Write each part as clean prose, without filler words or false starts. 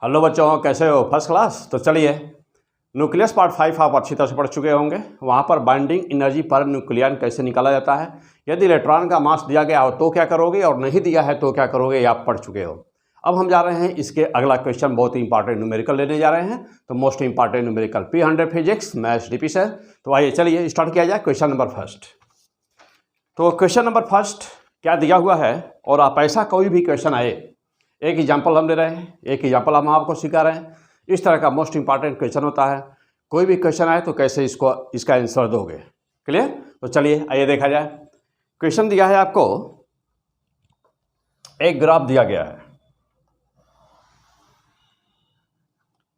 Hello बच्चों, कैसे हो? First class. तो चलिए, न्यूक्लियस पार्ट 5 आप अच्छी तरह से पढ़ चुके होंगे। वहाँ पर बाइंडिंग एनर्जी पर न्यूक्लियन कैसे निकाला जाता है, यदि इलेक्ट्रॉन का मास दिया गया हो तो क्या करोगे और नहीं दिया है तो क्या करोगे, ये आप पढ़ चुके हो। अब हम जा रहे हैं इसके अगला क्वेश्चन, बहुत ही इंपॉर्टेंट न्यूमेरिकल लेने जा रहे हैं। तो most important numerical P100 physics maths DP sir. तो आइए चलिए स्टार्ट किया जाए। Question number first. तो क्वेश्चन नंबर फर्स्ट क्या दिया हुआ है, और आप ऐसा कोई भी क्वेश्चन आए, एक एग्जाम्पल हम ले रहे हैं, एक एग्जाम्पल हम आपको सिखा रहे हैं। इस तरह का मोस्ट इंपॉर्टेंट क्वेश्चन होता है। कोई भी क्वेश्चन आए तो कैसे इसका आंसर दोगे। क्लियर? तो चलिए आइए देखा जाए। क्वेश्चन दिया है आपको, एक ग्राफ दिया गया है,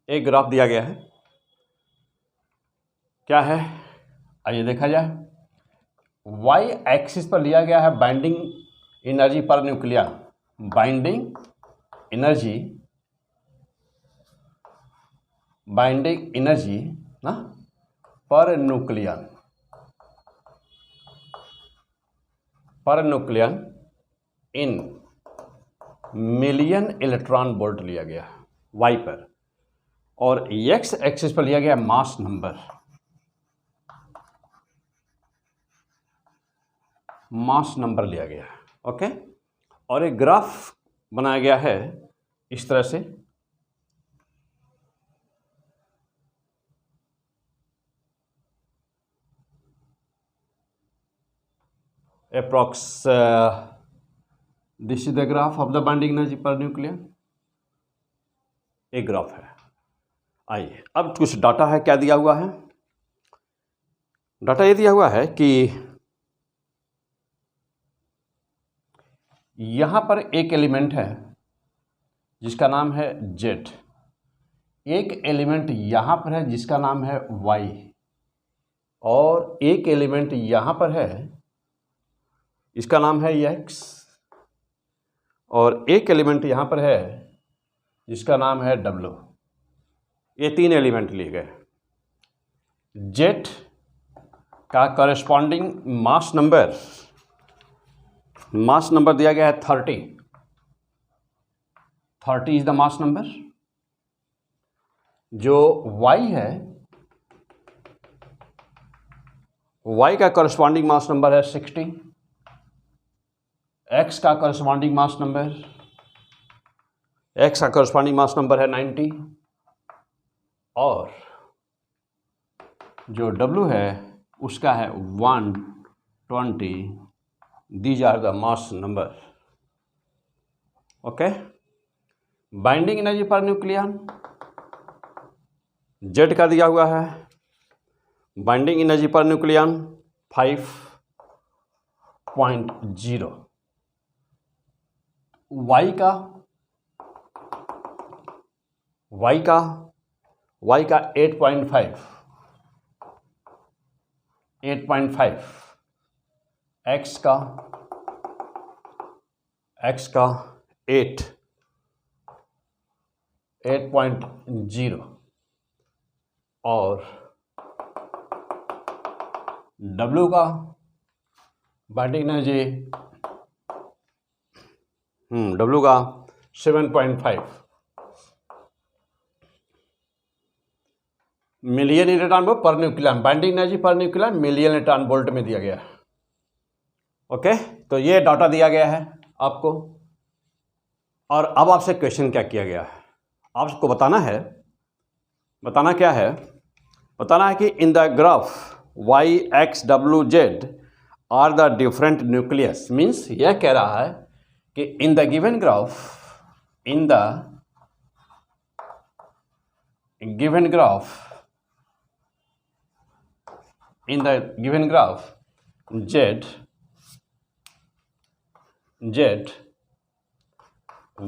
एक ग्राफ दिया गया है। क्या है, आइए देखा जाए। वाई एक्सिस पर लिया गया है binding energy per nucleon, binding energy ना per nucleon in million electron volt लिया गया वाई पर, और एक्स एक्सिस पर लिया गया मास नंबर लिया गया। ओके, और एक ग्राफ बनाया गया है इस तरह से। Approx this is the graph of the binding energy per nucleon. एक ग्राफ है। आइए अब कुछ डाटा है। क्या दिया हुआ है? डाटा ये दिया हुआ है कि यहां पर एक एलिमेंट है जिसका नाम है जेड, एक एलिमेंट यहां पर है जिसका नाम है वाई, और एक एलिमेंट यहां पर है इसका नाम है एक्स, और एक एलिमेंट यहां पर है जिसका नाम है डब्ल्यू। ये तीन एलिमेंट लिए गए। जेड का कॉरेस्पॉन्डिंग मास नंबर दिया गया है 30 इज द मास नंबर। जो वाई है, वाई का कॉरेस्पॉन्डिंग मास नंबर है 60, एक्स का कॉरेस्पॉन्डिंग मास नंबर है 90, और जो डब्ल्यू है उसका है 120। These are the mass number. Okay, binding energy per nucleon Z का दिया हुआ है, binding energy per nucleon 5.0, Y का 8.5, एक्स का 8.0, और डब्ल्यू का binding energy 7.5 million electron volt per nucleon. Binding energy per nucleon million electron volt में दिया गया। ओके, तो ये डाटा दिया गया है आपको। और अब आपसे क्वेश्चन क्या किया गया है, आपको बताना है कि in the graph Y X W Z are the different nucleus. Means यह कह रहा है कि in the given graph Z,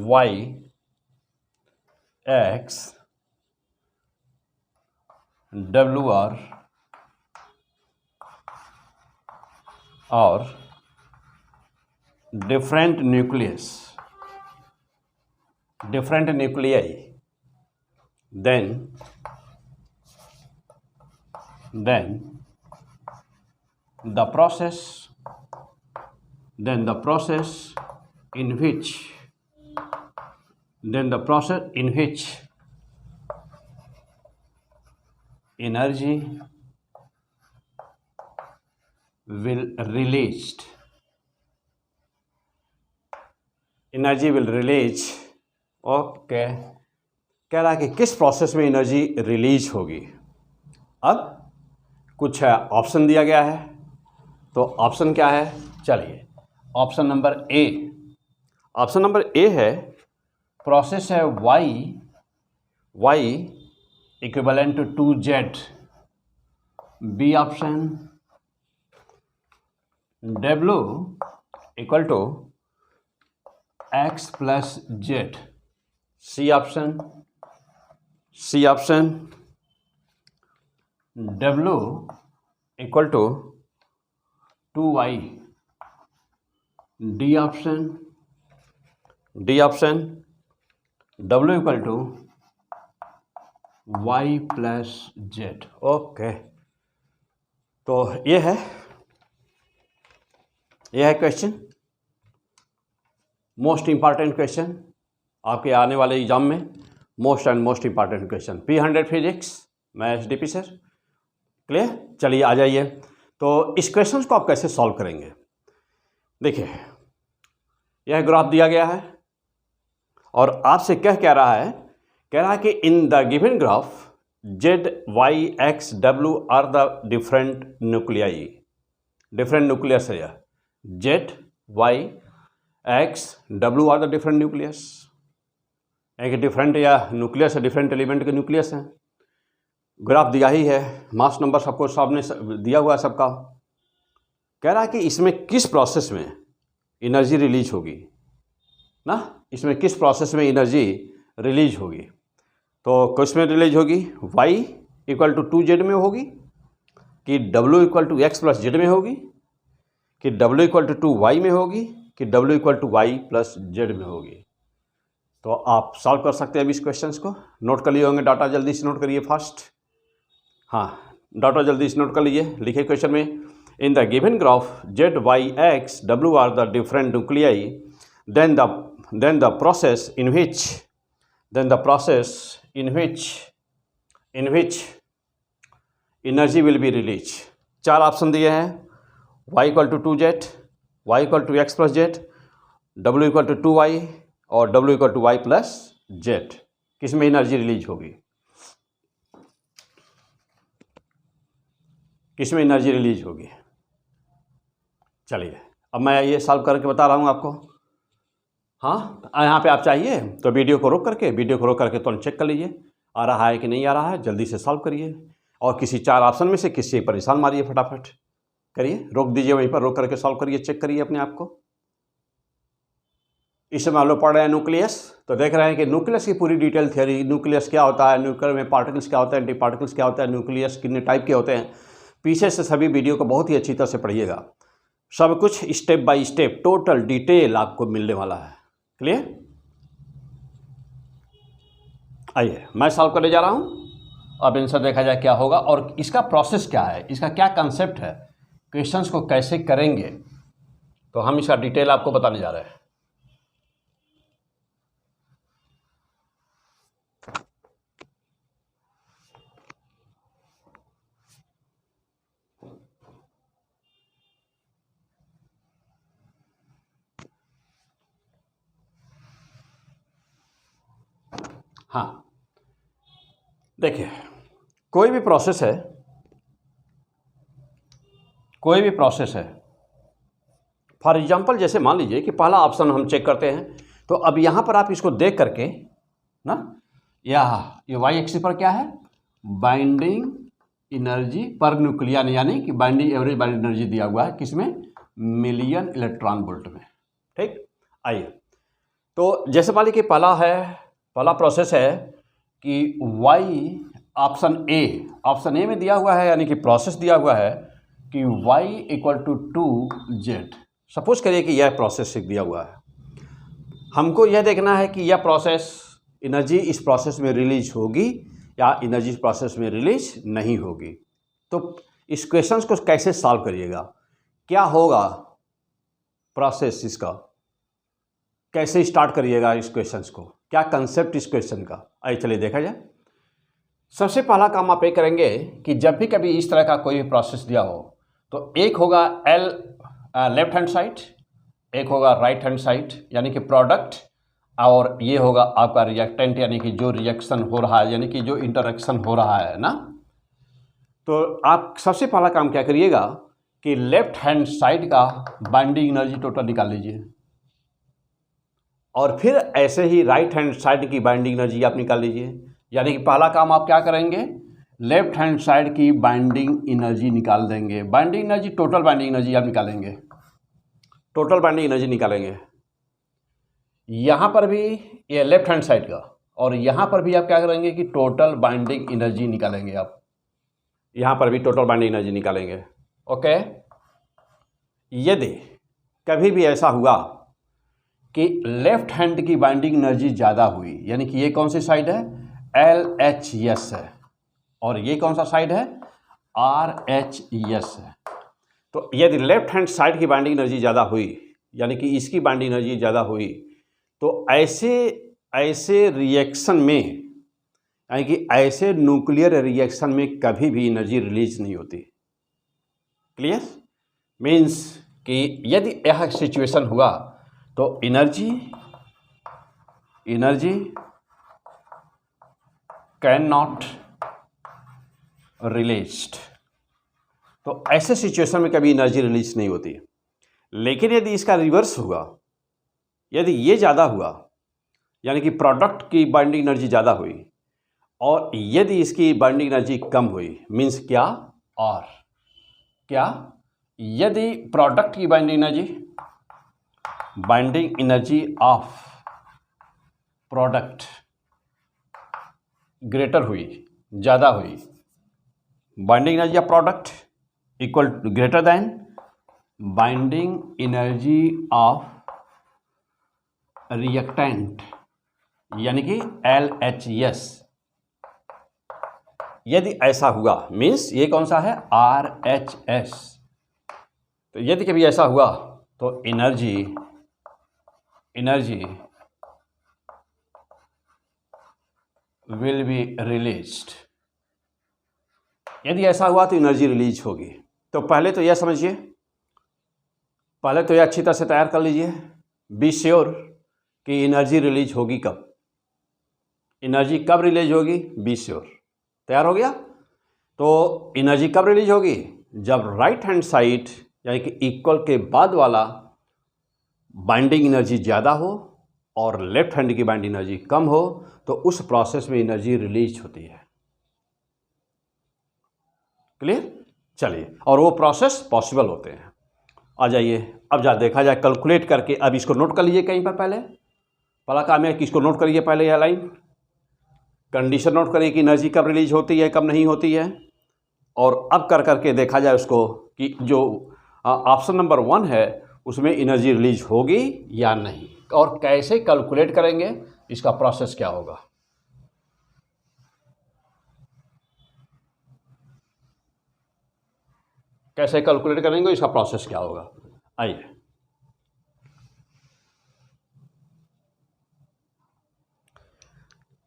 Y, X, W और different nuclei, then the process in which energy will released, energy will release. Okay, कह रहा है कि किस प्रोसेस में एनर्जी रिलीज होगी। अब कुछ ऑप्शन दिया गया है, तो ऑप्शन क्या है, चलिए option number A. Option number A है प्रोसेस है y equivalent to 2z। B option W equal to x plus Z. C option W equal to 2y। D option W equal to y plus Z. Okay, तो ये है question, most important question आपके आने वाले exam में, most important question. P100 physics, मैं HDP sir. Clear, चलिए आ जाइए। तो इस क्वेश्चन को आप कैसे सॉल्व करेंगे, देखिए यह ग्राफ दिया गया है और आपसे कह रहा है कि in the given graph Z, Y, X, W are the different nuclei. Different nucleus है यह, Z, Y, X, W are the different nucleus. एक डिफरेंट या न्यूक्लियस है, डिफरेंट एलिमेंट के न्यूक्लियस हैं। ग्राफ दिया ही है, मास नंबर सबको सामने दिया हुआ है सबका। कह रहा है कि इसमें किस प्रोसेस में एनर्जी रिलीज होगी ना, इसमें किस प्रोसेस में एनर्जी रिलीज होगी। तो किस में रिलीज होगी, y इक्वल टू 2z में होगी, कि W equal to x plus Z में होगी, कि W इक्वल टू 2y में होगी, कि W equal to y plus Z में होगी। तो आप सॉल्व कर सकते हैं अभी इस क्वेश्चन को। नोट कर लिए होंगे डाटा, जल्दी से नोट करिए फास्ट। हाँ, डाटा जल्दी से नोट कर लीजिए। लिखिए क्वेश्चन में, in the given graph Z, Y, X, W are the different nuclei, then the process in which energy will be released। चार ऑप्शन दिए हैं, y equal to 2z, y equal to x plus Z, w equal to 2y और w equal to y plus Z. किस में energy release होगी, किस में energy release होगी। चलिए अब मैं ये सॉल्व करके बता रहा हूँ आपको। हाँ, यहाँ पे आप चाहिए तो वीडियो को रोक करके तुरंत चेक कर लीजिए आ रहा है कि नहीं आ रहा है, जल्दी से सॉल्व करिए। और किसी चार ऑप्शन में से किसी पर निशान मारिए, फटाफट करिए, रोक दीजिए वहीं पर, रोक करके सॉल्व करिए, चेक करिए अपने आप को। इस समय हम लोग पढ़ रहे हैं न्यूक्लियस, तो देख रहे हैं कि न्यूक्लियस की पूरी डिटेल थियरी, न्यूक्लियस क्या होता है, न्यूक्लियर में पार्टिकल्स क्या होते हैं, एंटी पार्टिकल्स क्या होता है, न्यूक्लियस कितने टाइप के होते हैं, पीछे से सभी वीडियो को बहुत ही अच्छी तरह से पढ़िएगा। सब कुछ step by step total detail आपको मिलने वाला है। क्लियर, आइए मैं सॉल्व करने जा रहा हूं। अब आंसर देखा जाए क्या होगा और इसका प्रोसेस क्या है, इसका क्या कंसेप्ट है, क्वेश्चंस को कैसे करेंगे, तो हम इसका डिटेल आपको बताने जा रहे हैं। हाँ, देखिए कोई भी प्रोसेस है, फॉर एग्जांपल जैसे मान लीजिए कि पहला ऑप्शन हम चेक करते हैं, तो अब यहाँ पर आप इसको देख करके ना, ये y एक्सिस पर क्या है, बाइंडिंग एनर्जी पर न्यूक्लियन, यानी कि बाइंडिंग एवरेज बाइंडिंग एनर्जी दिया हुआ है, किसमें, मिलियन इलेक्ट्रॉन वोल्ट में। ठीक, आइए तो जैसे मान लीजिए कि पहला प्रोसेस है कि y ऑप्शन ए में दिया हुआ है, यानी कि प्रोसेस दिया हुआ है कि y equal to 2z। Suppose करिए कि यह प्रोसेस दिया हुआ है, हमको यह देखना है कि यह प्रोसेस, एनर्जी इस प्रोसेस में रिलीज होगी या एनर्जी इस प्रोसेस में रिलीज नहीं होगी। तो इस क्वेश्चन को कैसे सॉल्व करिएगा, क्या होगा प्रोसेस इसका, कैसे स्टार्ट करिएगा इस क्वेश्चन को, क्या कंसेप्ट इस क्वेश्चन का, आइए चलिए देखा जाए। सबसे पहला काम आप ये करेंगे कि जब भी कभी इस तरह का कोई प्रोसेस दिया हो तो एक होगा एल लेफ्ट हैंड साइड, एक होगा राइट हैंड साइड, यानी कि प्रोडक्ट, और ये होगा आपका रिएक्टेंट, यानी कि जो रिएक्शन हो रहा है, यानी कि जो इंटरेक्शन हो रहा है ना। तो आप सबसे पहला काम क्या करिएगा कि लेफ्ट हैंड साइड का बाइंडिंग एनर्जी टोटल निकाल लीजिए, और फिर ऐसे ही राइट हैंड साइड की बाइंडिंग एनर्जी आप निकाल लीजिए। यानी कि पहला काम आप क्या करेंगे, लेफ्ट हैंड साइड की बाइंडिंग एनर्जी निकाल देंगे। Binding energy, total binding energy आप निकालेंगे, टोटल बाइंडिंग एनर्जी निकालेंगे। यहाँ पर भी ये लेफ्ट हैंड साइड का, और यहाँ पर भी आप क्या करेंगे कि टोटल बाइंडिंग एनर्जी निकालेंगे। आप यहाँ पर भी टोटल बाइंडिंग एनर्जी निकालेंगे। ओके, यदि कभी भी ऐसा हुआ कि लेफ्ट हैंड की बाइंडिंग एनर्जी ज़्यादा हुई, यानी कि ये कौन सी साइड है, LHS है, और ये कौन सा साइड है, RHS है। तो यदि लेफ्ट हैंड साइड की बाइंडिंग एनर्जी ज़्यादा हुई, यानी कि इसकी बाइंडिंग एनर्जी ज़्यादा हुई, तो ऐसे रिएक्शन में, यानी कि ऐसे न्यूक्लियर रिएक्शन में कभी भी एनर्जी रिलीज नहीं होती। क्लियर? मीन्स कि यदि यह सिचुएशन हुआ तो एनर्जी कैन नॉट रिलीज्ड। तो ऐसे सिचुएशन में कभी एनर्जी रिलीज नहीं होती। लेकिन यदि इसका रिवर्स हुआ, यदि ये ज़्यादा हुआ, यानी कि प्रोडक्ट की बाइंडिंग एनर्जी ज़्यादा हुई, और यदि इसकी बाइंडिंग एनर्जी कम हुई, मीन्स क्या, और क्या, यदि प्रोडक्ट की binding energy of product greater हुई, ज़्यादा हुई, binding energy of product equal greater than binding energy of reactant, यानी कि LHS। यदि ऐसा हुआ, मीन्स ये कौन सा है, RHS। तो यदि कभी ऐसा हुआ तो एनर्जी विल बी रिलीज्ड। यदि ऐसा हुआ तो एनर्जी रिलीज होगी। तो पहले तो यह समझिए, पहले तो यह अच्छी तरह से तैयार कर लीजिए, बी श्योर कि एनर्जी रिलीज होगी कब, एनर्जी कब रिलीज होगी, बी श्योर। तैयार हो गया? तो एनर्जी कब रिलीज होगी, जब राइट हैंड साइड यानी कि इक्वल के बाद वाला बाइंडिंग एनर्जी ज़्यादा हो और लेफ्ट हैंड की बाइंडिंग एनर्जी कम हो, तो उस प्रोसेस में एनर्जी रिलीज होती है। क्लियर? चलिए, और वो प्रोसेस पॉसिबल होते हैं। आ जाइए, अब देखा जाए कैलकुलेट करके। अब इसको नोट कर लीजिए कहीं पर, पहला काम है कि इसको नोट करिए, पहले यह लाइन कंडीशन नोट करिए कि एनर्जी कब रिलीज होती है, कब नहीं होती है। और अब कर करके देखा जाए उसको कि जो ऑप्शन नंबर 1 है उसमें एनर्जी रिलीज होगी या नहीं, और कैसे कैलकुलेट करेंगे, इसका प्रोसेस क्या होगा। कैसे कैलकुलेट करेंगे, इसका प्रोसेस क्या होगा। आइए,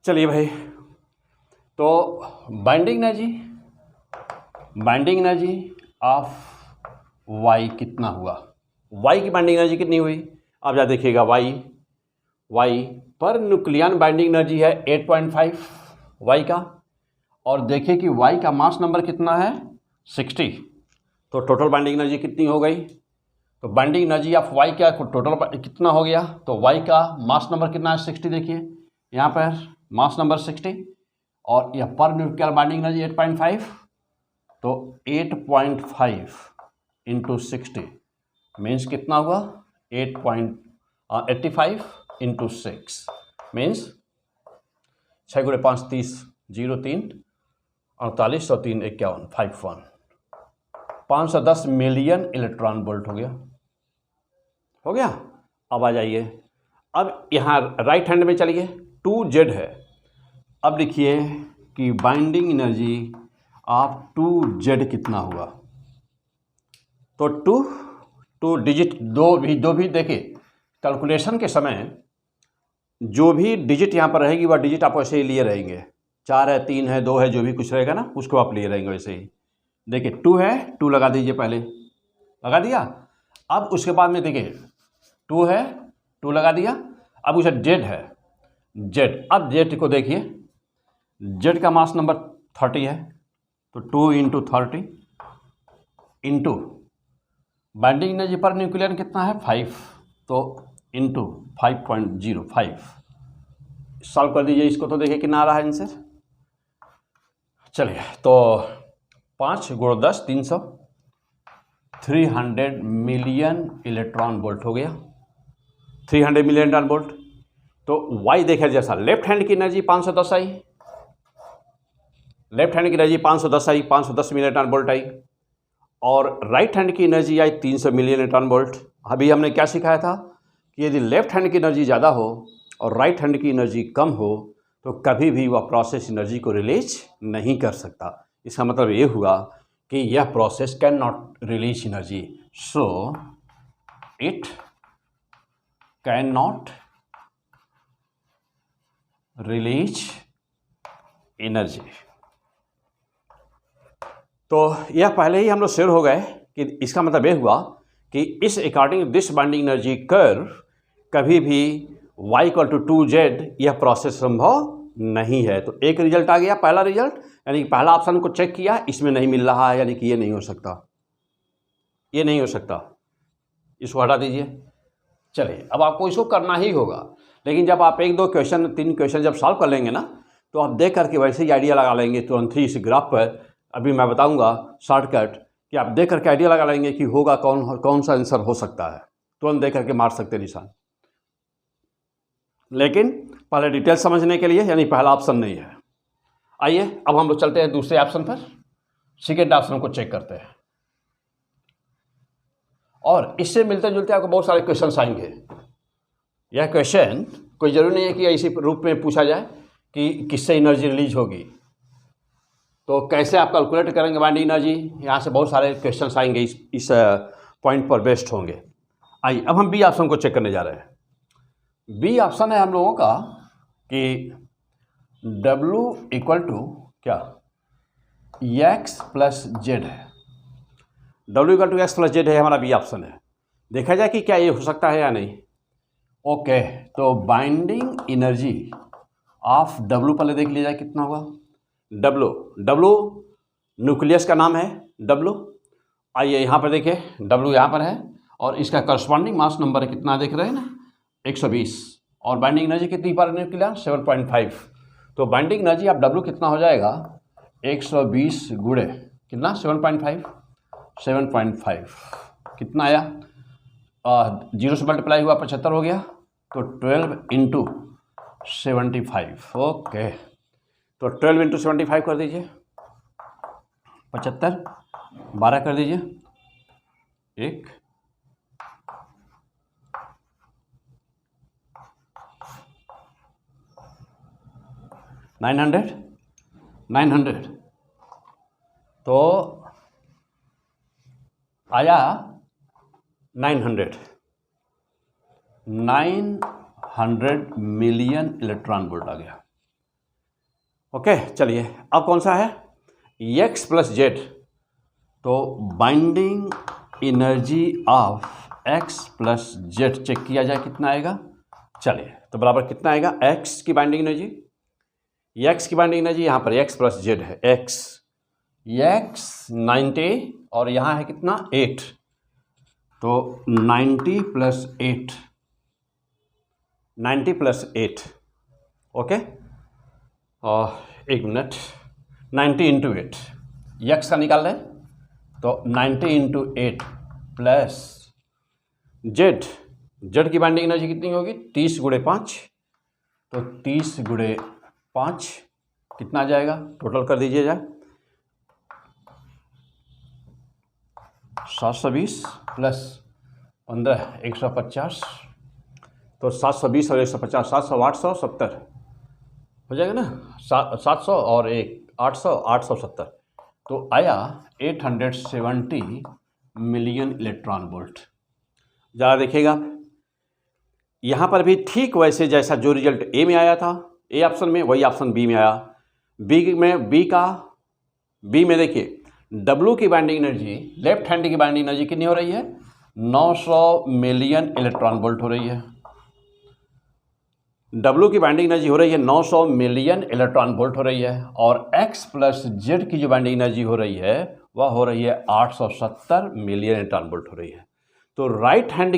चलिए भाई, तो बाइंडिंग एनर्जी ऑफ Y कितना हुआ, Y की बाइंडिंग एनर्जी कितनी हुई। अब देखिएगा, Y पर न्यूक्लियन बाइंडिंग एनर्जी है 8.5 Y का, और देखिए कि Y का मास नंबर कितना है, 60। तो टोटल बाइंडिंग एनर्जी कितनी हो गई, तो बाइंडिंग एनर्जी ऑफ Y क्या टोटल कितना हो गया, तो Y का मास नंबर कितना है, 60। देखिए यहाँ पर मास नंबर 60, और यह पर न्यूक्लियर बाइंडिंग एनर्जी 8.5, तो 8.5 इंटू 60 मीन्स कितना हुआ, 8.85 इंटू 6 मीन्स 6 × 5 30, 0 3 48 और 3 51 51 510 मिलियन इलेक्ट्रॉन वोल्ट हो गया। अब आ जाइए, अब यहाँ राइट हैंड में चलिए, 2Z है। अब लिखिए कि बाइंडिंग एनर्जी ऑफ 2Z कितना हुआ। तो टू डिजिट दो भी देखिए, कैलकुलेशन के समय जो भी डिजिट यहाँ पर रहेगी वह डिजिट आप ऐसे ही लिए रहेंगे। 4 है, 3 है, 2 है, जो भी कुछ रहेगा ना उसको आप ले रहेंगे वैसे ही। देखिए 2 है, 2 लगा दीजिए, पहले लगा दिया। अब उसके बाद में देखिए 2 है, 2 लगा दिया। अब उसे जेड है, जेड, अब जेड को देखिए, जेड का मास नंबर 30 है, तो 2 into 30 into binding energy per nucleon कितना है 5, तो इंटू 5.05। सॉल्व कर दीजिए इसको, तो देखिए कितना आ रहा है आंसर। चलिए तो 5 गुणा 10 300, 300 मिलियन इलेक्ट्रॉन वोल्ट हो गया, 300 मिलियन इलेक्ट्रॉन वोल्ट। तो वाई देखिए, जैसा लेफ्ट हैंड की एनर्जी 510 आई, लेफ्ट हैंड की एनर्जी 510 आई, 510 मिलियन इलेक्ट्रॉन वोल्ट आई, और राइट हैंड की एनर्जी आई 300 मिलियन इलेक्ट्रॉन वोल्ट। अभी हमने क्या सिखाया था कि यदि लेफ्ट हैंड की एनर्जी ज़्यादा हो और राइट हैंड की एनर्जी कम हो तो कभी भी वह प्रोसेस एनर्जी को रिलीज नहीं कर सकता। इसका मतलब ये हुआ कि यह process can not release energy, so it can not release energy. तो यह पहले ही हम लोग श्योर हो गए कि इसका मतलब यह हुआ कि इस according this binding energy curve कभी भी y इक्वल टू 2z यह प्रोसेस संभव नहीं है। तो एक रिजल्ट आ गया, पहला रिजल्ट, यानी कि पहला ऑप्शन को चेक किया, इसमें नहीं मिल रहा है, यानी कि ये नहीं हो सकता, ये नहीं हो सकता, इसको हटा दीजिए। चलिए अब आपको इसको करना ही होगा, लेकिन जब आप 1 2 क्वेश्चन 3 क्वेश्चन जब सॉल्व कर लेंगे ना, तो आप देख करके वैसे ही आइडिया लगा लेंगे तुरंत ही इस ग्राफ पर। अभी मैं बताऊंगा शॉर्टकट कि आप देख करके आइडिया लगा लेंगे कि होगा कौन सा आंसर हो सकता है, तुरंत देख करके मार सकते निशान। लेकिन पहले डिटेल समझने के लिए, यानी पहला ऑप्शन नहीं है। आइए अब हम लोग चलते हैं दूसरे ऑप्शन पर, सेकेंड ऑप्शन को चेक करते हैं, और इससे मिलते जुलते आपको बहुत सारे क्वेश्चन आएंगे। यह क्वेश्चन कोई जरूरी नहीं है कि इसी रूप में पूछा जाए कि किससे एनर्जी रिलीज होगी, तो कैसे आप कैलकुलेट करेंगे बाइंडिंग एनर्जी, यहाँ से बहुत सारे क्वेश्चन आएंगे, इस पॉइंट पर बेस्ड होंगे। आइए अब हम बी ऑप्शन को चेक करने जा रहे हैं। बी ऑप्शन है हम लोगों का कि W इक्वल टू क्या x प्लस जेड है, W equal to X plus Z है हमारा बी ऑप्शन है। देखा जाए कि क्या ये हो सकता है या नहीं। ओके, तो बाइंडिंग एनर्जी ऑफ W पहले देख लिया जाए कितना होगा। W न्यूक्लियस का नाम है W। आइए यहाँ पर देखिए W यहाँ पर है, और इसका करस्पॉन्डिंग मास नंबर कितना देख रहे हैं ना 120, और बाइंडिंग एनर्जी कितनी पर न्यूक्लियन 7.5। तो बाइंडिंग एनर्जी आप W कितना हो जाएगा 120 गुणे कितना 7.5 कितना आया, 0 से मल्टीप्लाई हुआ 75 हो गया, तो 12 इंटू 75। ओके, तो 12 इंटू 75 कर दीजिए, 75 12 कर दीजिए, 1 900 तो आया 900 मिलियन इलेक्ट्रॉन वोल्ट आ गया। ओके, चलिए अब कौन सा है x प्लस जेड, तो binding energy of x plus Z check किया जाए कितना आएगा। चलिए तो बराबर कितना आएगा x की बाइंडिंग एनर्जी, x की बाइंडिंग एनर्जी यहाँ पर x प्लस जेड है, x 90 और यहाँ है कितना 8, तो 90 प्लस 8 ओके, और 1 मिनट 90 इंटू 8 x का निकाल रहे हैं, तो 90 इंटू 8 प्लस जेड की बाइंडिंग एनर्जी कितनी होगी 30 गुणे 5, तो 30 गुणे 5 कितना आ जाएगा, टोटल कर दीजिए जाए 720 प्लस 15 150, तो 720 और 150 700 870 हो जाएगा ना, 700 और 800 870, तो आया 870 मिलियन इलेक्ट्रॉन वोल्ट। ज़रा देखिएगा यहाँ पर भी ठीक वैसे जैसा जो रिजल्ट ए में आया था ए ऑप्शन में, वही ऑप्शन बी में आया। बी में देखिए W की बाइंडिंग एनर्जी, लेफ्ट हैंड की बाइंडिंग एनर्जी कितनी हो रही है? 900 मिलियन इलेक्ट्रॉन वोल्ट हो रही है। W की बाइंडिंग एनर्जी हो रही है 900 मिलियन इलेक्ट्रॉन वोल्ट हो रही है, और X प्लस Z की जो बाइंडिंग एनर्जी हो रही है वह हो रही है 870 मिलियन इलेक्ट्रॉन वोल्ट हो रही है। तो राइट हैंड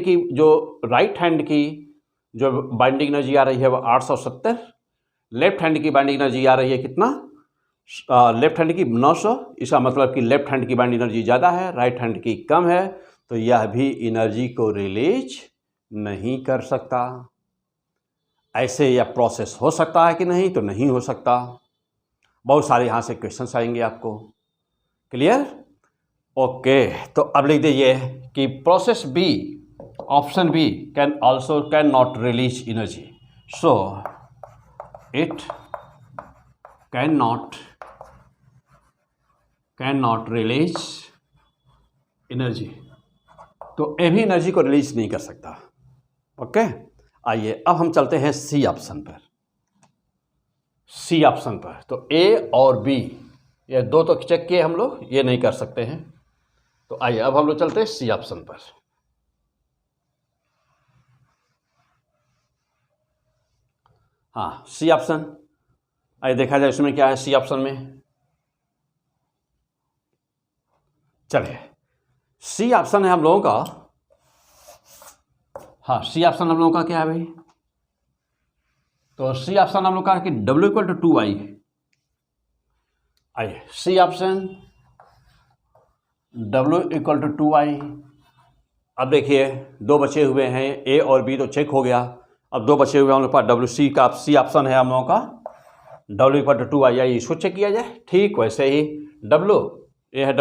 की जो बाइंडिंग एनर्जी आ रही है वह 870, लेफ्ट हैंड की बाइंडिंग एनर्जी आ रही है कितना? लेफ्ट हैंड की 900। इसका मतलब कि लेफ्ट हैंड की बाइंडिंग एनर्जी ज़्यादा है, राइट हैंड की कम है, तो यह भी एनर्जी को रिलीज नहीं कर सकता। ऐसे यह प्रोसेस हो सकता है कि नहीं? तो नहीं हो सकता। बहुत सारे यहाँ से क्वेश्चंस आएंगे आपको। क्लियर? ओके, तो अब लिख दीजिए कि process B, option B, can not release energy, so it can not release energy. तो ये भी एनर्जी को रिलीज नहीं कर सकता। ओके, आइए अब हम चलते हैं सी ऑप्शन पर। तो ए और बी ये दो तो चेक किए हम लोग, ये नहीं कर सकते हैं। तो आइए अब हम लोग चलते हैं सी ऑप्शन पर। हाँ, सी ऑप्शन, आइए देखा जाए इसमें क्या है सी ऑप्शन में। चलिए, सी ऑप्शन है हम लोगों का। हाँ, सी ऑप्शन हम लोगों का क्या है भाई? तो सी ऑप्शन हम लोग का कि W इक्वल टू 2i। आइए C option W equal to 2i। अब देखिए दो बचे हुए हैं, ए और बी तो चेक हो गया। अब दो बचे हुए हैं हम लोग पास W, सी ऑप्शन है हम लोगों का W इक्वल टू 2i। आइए इसको चेक किया जाए। ठीक वैसे ही W, ये है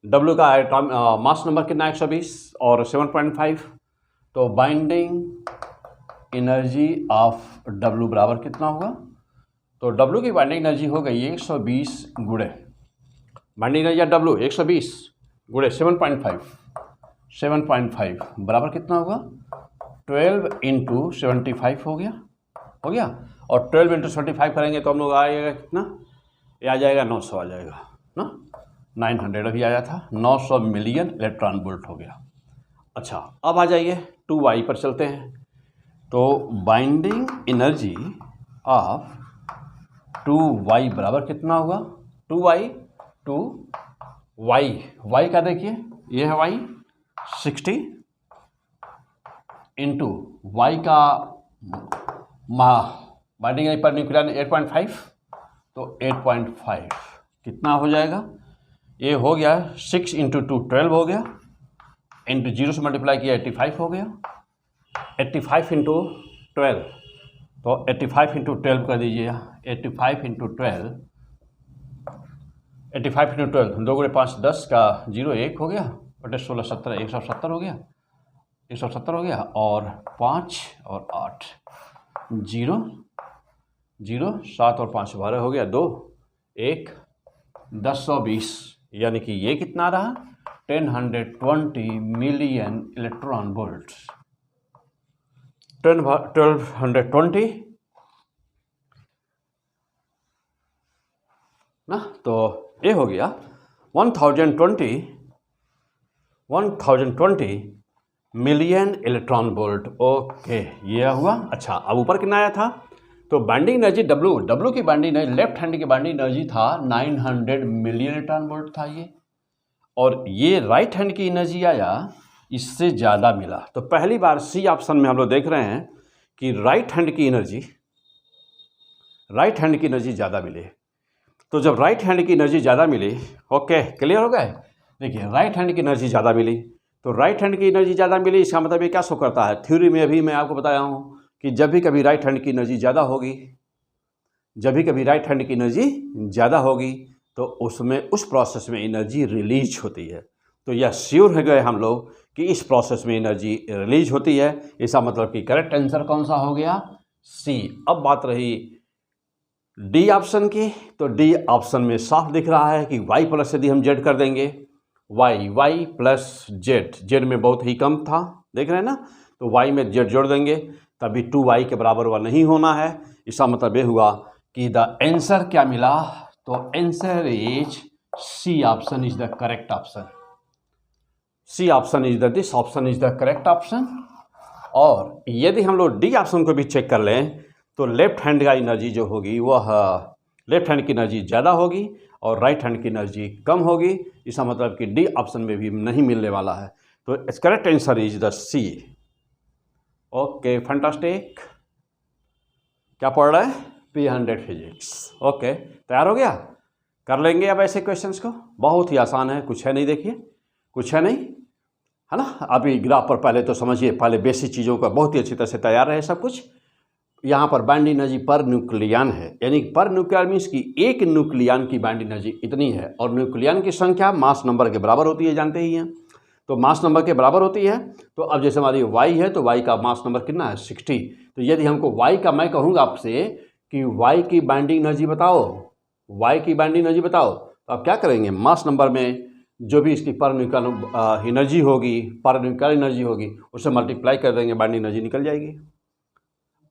W का मास नंबर कितना? 120 और 7.5। तो बाइंडिंग एनर्जी ऑफ W बराबर कितना होगा? तो W की बाइंडिंग एनर्जी हो गई 120 गुणे बाइंडिंग एनर्जी W 120 गुणे 7.5 बराबर कितना होगा? 12 इंटू 75 हो गया। और 12 इंटू 75 करेंगे तो हम लोग आएगा कितना? ये आ जाएगा 900 आ जाएगा ना, 900 अभी आया था, 900 मिलियन इलेक्ट्रॉन वोल्ट हो गया। अच्छा, अब आ जाइए 2y पर चलते हैं। तो बाइंडिंग एनर्जी ऑफ 2y बराबर कितना होगा? 2y का देखिए, ये है y 60 इंटू y का बाइंडिंग एनर्जी पर न्यूक्लियन 8.5, तो 8.5 कितना हो जाएगा? ये हो गया 6 इंटू 2 12 हो गया, इंटू 0 से मल्टीप्लाई किया 85 हो गया। 85 इंटू 12, तो 85 इंटू 12 कर दीजिए। 85 इंटू 12, 2 गुणे 5 10 का 0 1 हो गया, बटे 16 17 170 हो गया, 170 हो गया। और 5 और 8 0 0 7 और 5 12 हो गया, 2 1 1020, यानी कि ये कितना रहा? 1020 मिलियन इलेक्ट्रॉन वोल्ट। 1220 ना, तो ये हो गया 1020 मिलियन इलेक्ट्रॉन वोल्ट। ओके, ये हुआ। अच्छा, अब ऊपर कितना आया था? तो बाइंडिंग एनर्जी W की बाइंडिंग एनर्जी, लेफ्ट हैंड की बाइंडिंग एनर्जी था 900 मिलियन इलेक्ट्रॉन वोल्ट था ये, और ये राइट हैंड की एनर्जी आया इससे ज़्यादा मिला। तो पहली बार सी ऑप्शन में हम लोग देख रहे हैं कि राइट हैंड की एनर्जी ज़्यादा मिली। तो जब राइट हैंड की एनर्जी ज़्यादा मिली, ओके क्लियर हो गए? देखिए राइट हैंड की एनर्जी ज़्यादा मिली, तो राइट हैंड की एनर्जी ज़्यादा मिली, इसका मतलब ये क्या शो करता है? थ्योरी में अभी मैं आपको बताया हूँ कि जब भी कभी राइट हैंड की एनर्जी ज़्यादा होगी, तो उसमें उस प्रोसेस में एनर्जी रिलीज होती है। तो यह श्योर हो गए हम लोग कि इस प्रोसेस में एनर्जी रिलीज होती है। इसका मतलब कि करेक्ट आंसर कौन सा हो गया? सी। अब बात रही डी ऑप्शन की, तो डी ऑप्शन में साफ दिख रहा है कि y प्लस यदि हम z कर देंगे, y प्लस z में बहुत ही कम था, देख रहे हैं ना, तो y में z जोड़ देंगे तभी 2y के बराबर वह नहीं होना है। इसका मतलब ये हुआ कि द आंसर क्या मिला, तो answer is C option is the correct option. C option is the, this option is the correct option. और यदि हम लोग डी ऑप्शन को भी चेक कर लें तो लेफ्ट हैंड का एनर्जी जो होगी वह लेफ्ट हैंड की एनर्जी ज़्यादा होगी और राइट हैंड की एनर्जी कम होगी। इसका मतलब कि डी ऑप्शन में भी नहीं मिलने वाला है। तो correct answer is the C. Okay, fantastic. क्या पढ़ रहा है? P100 physics. ओके, तैयार हो गया? कर लेंगे अब ऐसे क्वेश्चंस को, बहुत ही आसान है, कुछ है नहीं, देखिए कुछ है नहीं, है ना। अभी ग्राफ पर पहले तो समझिए, पहले बेसिक चीज़ों का बहुत ही अच्छी तरह से तैयार है सब कुछ। यहाँ पर बैंड एनर्जी पर न्यूक्लियन है, यानी पर न्यूक्लियन मीन्स कि एक न्यूक्लियन की बैंड एनर्जी इतनी है और न्यूक्लियन की संख्या मास नंबर के बराबर होती है, जानते ही हैं। तो मास नंबर के बराबर होती है। तो अब जैसे हमारी y है तो y का मास नंबर कितना है? 60। तो यदि हमको y का, मैं कहूँगा आपसे कि y की बाइंडिंग एनर्जी बताओ, y की बाइंडिंग एनर्जी बताओ, तो आप क्या करेंगे? मास नंबर में जो भी इसकी पर न्यूक्लियन एनर्जी होगी, पर न्यूक्लियन एनर्जी होगी, उससे मल्टीप्लाई कर देंगे, बाइंडिंग एनर्जी निकल जाएगी।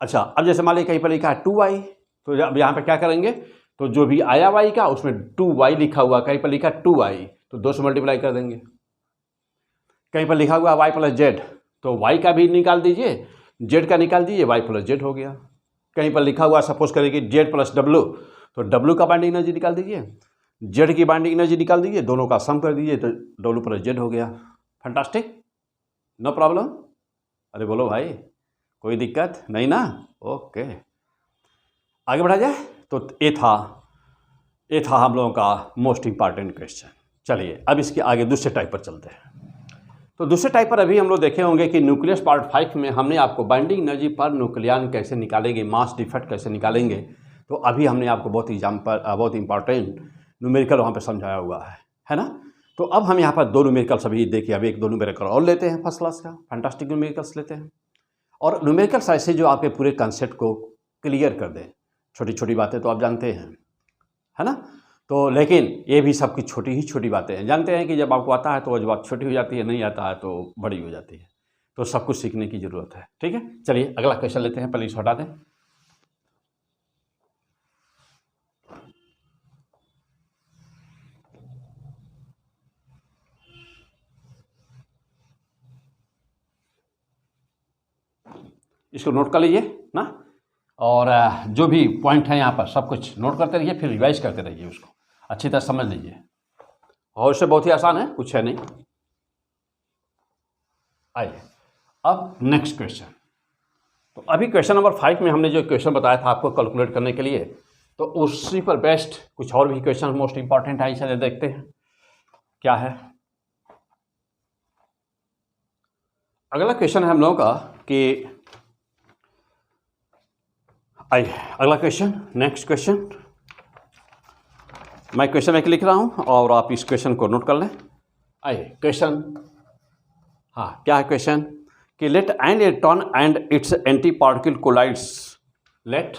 अच्छा, अब जैसे मान लीजिए कहीं पर लिखा है 2y, तो अब यहाँ पे क्या करेंगे? तो जो भी आया y का उसमें 2y लिखा हुआ, कहीं पर लिखा 2y तो 2 से मल्टीप्लाई कर देंगे। कहीं पर लिखा हुआ y प्लस जेड, तो y का भी निकाल दीजिए, z का निकाल दीजिए, y प्लस जेड हो गया। कहीं पर लिखा हुआ सपोज करें कि z प्लस w, तो w का बाइंडिंग एनर्जी निकाल दीजिए, z की बाइंडिंग एनर्जी निकाल दीजिए, दोनों का सम कर दीजिए तो w प्लस जेड हो गया। Fantastic, no problem. अरे बोलो भाई, कोई दिक्कत नहीं ना? ओके, आगे बढ़ा जाए। तो ये था हम लोगों का मोस्ट इंपॉर्टेंट क्वेश्चन। चलिए अब इसके आगे दूसरे टाइप पर चलते हैं। तो दूसरे टाइप पर अभी हम लोग देखे होंगे कि न्यूक्लियस पार्ट 5 में हमने आपको बाइंडिंग एनर्जी पर न्यूक्लियन कैसे निकालेंगे, मास डिफेक्ट कैसे निकालेंगे। तो अभी हमने आपको बहुत एग्जाम्पल, बहुत इंपॉर्टेंट न्यूमेरिकल वहाँ पे समझाया हुआ है ना। तो अब हम यहाँ पर 2 न्यूमेरिकल्स अभी देखिए, अभी एक 2 न्यूमेरिकल और लेते हैं फर्स्ट क्लास का, फैंटास्टिक न्यूमेरिकल्स लेते हैं। और न्यूमेरिकल्स ऐसे जो आपके पूरे कंसेप्ट को क्लियर कर दें। छोटी छोटी बातें तो आप जानते हैं, है ना। तो लेकिन ये भी सब कुछ छोटी ही छोटी बातें हैं। जानते हैं कि जब आपको आता है तो वो बात छोटी हो जाती है, नहीं आता है तो बड़ी हो जाती है। तो सब कुछ सीखने की ज़रूरत है, ठीक है। चलिए अगला क्वेश्चन लेते हैं, पहले इसको हटा दें। इसको नोट कर लीजिए ना, और जो भी पॉइंट है यहाँ पर सब कुछ नोट करते रहिए, फिर रिवाइज करते रहिए, उसको अच्छी तरह समझ लीजिए। और इससे बहुत ही आसान है, कुछ है नहीं। आइए अब नेक्स्ट क्वेश्चन। तो अभी क्वेश्चन नंबर 5 में हमने जो क्वेश्चन बताया था आपको कैलकुलेट करने के लिए, तो उसी पर बेस्ट कुछ और भी क्वेश्चन मोस्ट इंपॉर्टेंट है, इसे देखते हैं क्या है। अगला क्वेश्चन है हम लोगों का कि आइए अगला क्वेश्चन, नेक्स्ट क्वेश्चन। मैं क्वेश्चन एक लिख रहा हूं और आप इस क्वेश्चन को नोट कर लें। आइए क्वेश्चन, हाँ क्या है क्वेश्चन कि let an electron and its antiparticle collides. Let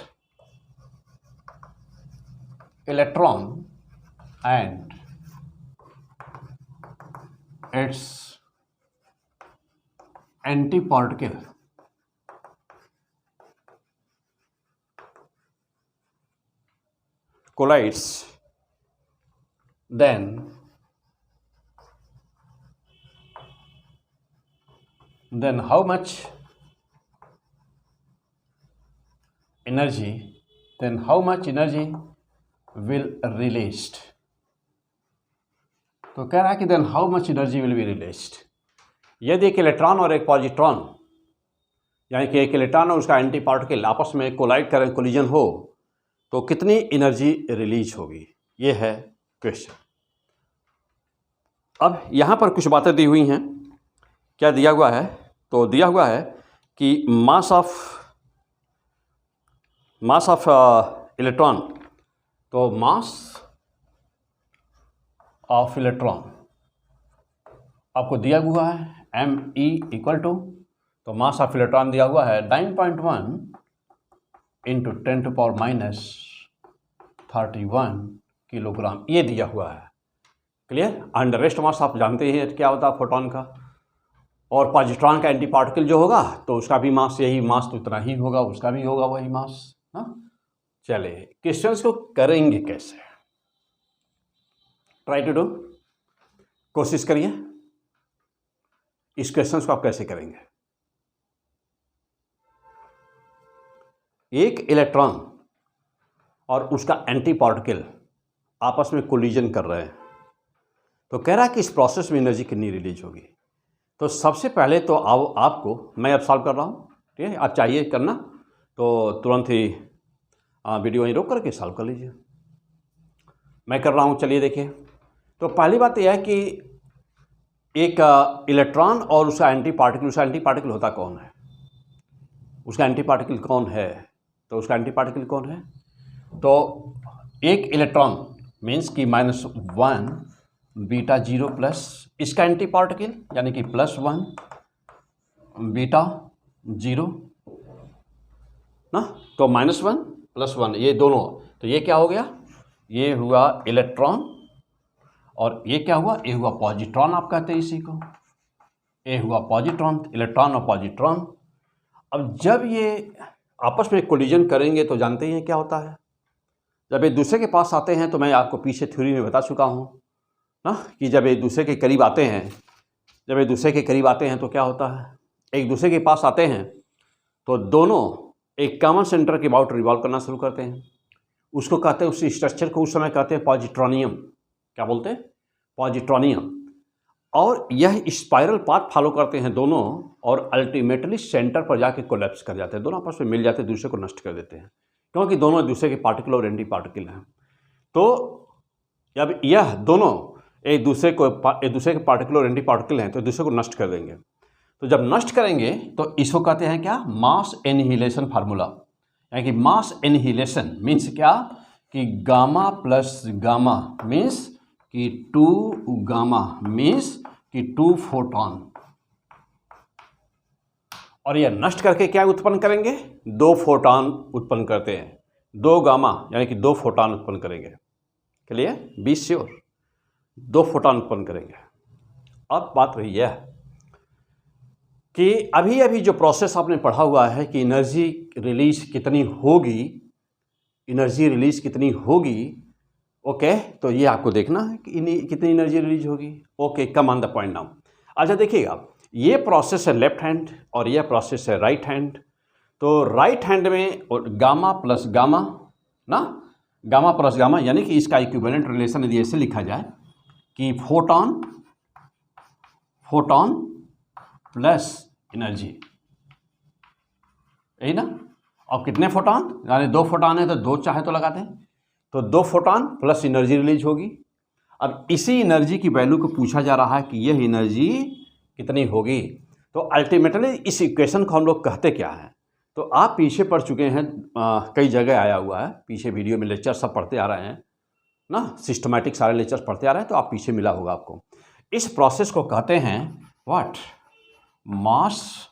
electron and its antiparticle collides, then how much energy will released। तो कह रहा है कि then how much energy will be released। यदि एक इलेक्ट्रॉन और एक पॉजिट्रॉन, यानी कि एक इलेक्ट्रॉन और उसका एंटी पार्टिकल आपस में कोलाइड करें, कोलिजन हो, तो कितनी एनर्जी रिलीज होगी, ये है क्वेश्चन। अब यहाँ पर कुछ बातें दी हुई हैं। क्या दिया हुआ है? तो दिया हुआ है कि मास ऑफ इलेक्ट्रॉन, तो मास ऑफ इलेक्ट्रॉन आपको दिया हुआ है ME इक्वल टू, तो मास ऑफ इलेक्ट्रॉन दिया हुआ है 9.1 इंटू 10⁻31 किलोग्राम, ये दिया हुआ है। क्लियर? एंड रेस्ट मास आप जानते हैं क्या होता है फोटोन का, और पॉजिट्रॉन का एंटी पार्टिकल जो होगा तो उसका भी मास, यही मास तो उतना ही होगा, उसका भी होगा वही मास। हाँ चलिए क्वेश्चंस को करेंगे कैसे, ट्राई टू डू, कोशिश करिए इस क्वेश्चंस को आप कैसे करेंगे। एक इलेक्ट्रॉन और उसका एंटी पार्टिकल आपस में कोलिजन कर रहे हैं, तो कह रहा है कि इस प्रोसेस में एनर्जी कितनी रिलीज होगी। तो सबसे पहले तो आपको मैं अब सॉल्व कर रहा हूँ, ठीक है। आप चाहिए करना तो तुरंत ही वीडियो वहीं रोक करके सॉल्व कर लीजिए, मैं कर रहा हूँ। चलिए देखिए, तो पहली बात यह है कि एक इलेक्ट्रॉन और उसका एंटी पार्टिकल होता कौन है, उसका एंटी पार्टिकल कौन है, तो उसका एंटी पार्टिकल कौन है, तो एक इलेक्ट्रॉन मीन्स कि -1 बीटा 0 प्लस इसका एंटी पार्टिकल यानी कि +1 बीटा 0 ना, तो -1 +1 ये दोनों, तो ये क्या हो गया, ये हुआ इलेक्ट्रॉन और ये क्या हुआ, ये हुआ पॉजिट्रॉन, आप कहते हैं इसी को, ये हुआ पॉजिट्रॉन, इलेक्ट्रॉन और पॉजिट्रॉन। अब जब ये आपस में कोलिजन करेंगे तो जानते हैं क्या होता है, जब एक दूसरे के पास आते हैं, तो मैं आपको पीछे थ्योरी में बता चुका हूँ ना कि जब एक दूसरे के करीब आते हैं, जब एक दूसरे के करीब आते हैं तो क्या होता है, एक दूसरे के पास आते हैं तो दोनों एक कॉमन सेंटर के अबाउट रिवॉल्व करना शुरू करते हैं। उसको कहते हैं, उस स्ट्रक्चर को उस समय कहते हैं पॉजिट्रॉनियम। क्या बोलते हैं, पॉजिट्रॉनियम। और यह स्पाइरल पाथ फॉलो करते हैं दोनों, और अल्टीमेटली सेंटर पर जाके कोलैप्स कर जाते हैं, दोनों आपस में मिल जाते हैं, दूसरे को नष्ट कर देते हैं, क्योंकि दोनों एक दूसरे के पार्टिकल और एंटी पार्टिकल हैं। तो जब यह दोनों एक दूसरे के पार्टिकल और एंटी पार्टिकल हैं तो एक दूसरे को नष्ट कर देंगे। तो जब नष्ट करेंगे तो इसको कहते हैं क्या, मास एनिहिलेशन फार्मूला, यानी कि मास एनिहिलेशन मीन्स क्या कि गामा प्लस गामा मीन्स कि 2 गामा मीन्स कि 2 फोटॉन, और यह नष्ट करके क्या उत्पन्न करेंगे, 2 फोटॉन उत्पन्न करते हैं, 2 गामा यानी कि 2 फोटॉन उत्पन्न करेंगे। क्लियर, बी श्योर, 2 फोटॉन उत्पन्न करेंगे। अब बात रही है कि अभी अभी जो प्रोसेस आपने पढ़ा हुआ है कि एनर्जी रिलीज कितनी होगी, एनर्जी रिलीज कितनी होगी, ओके, तो ये आपको देखना है कि कितनी एनर्जी रिलीज होगी। Okay, come on the point now. अच्छा देखिएगा, ये प्रोसेस है लेफ्ट हैंड और यह प्रोसेस है राइट हैंड। तो राइट हैंड में गामा प्लस गामा ना, गामा प्लस गामा यानी कि इसका इक्विवेलेंट रिलेशन यदि ऐसे लिखा जाए कि फोटॉन प्लस एनर्जी, यही ना। अब कितने फोटॉन, यानी 2 फोटॉन है तो 2 चाहे तो लगा दें, तो 2 फोटॉन प्लस एनर्जी रिलीज होगी। अब इसी एनर्जी की वैल्यू को पूछा जा रहा है कि यह एनर्जी कितनी होगी। तो अल्टीमेटली इस इक्वेशन को हम लोग कहते क्या हैं, तो आप पीछे पढ़ चुके हैं, कई जगह आया हुआ है, पीछे वीडियो में लेक्चर सब पढ़ते आ रहे हैं ना, सिस्टमैटिक सारे लेक्चर्स पढ़ते आ रहे हैं, तो आप पीछे मिला होगा आपको। इस प्रोसेस को कहते हैं व्हाट, मास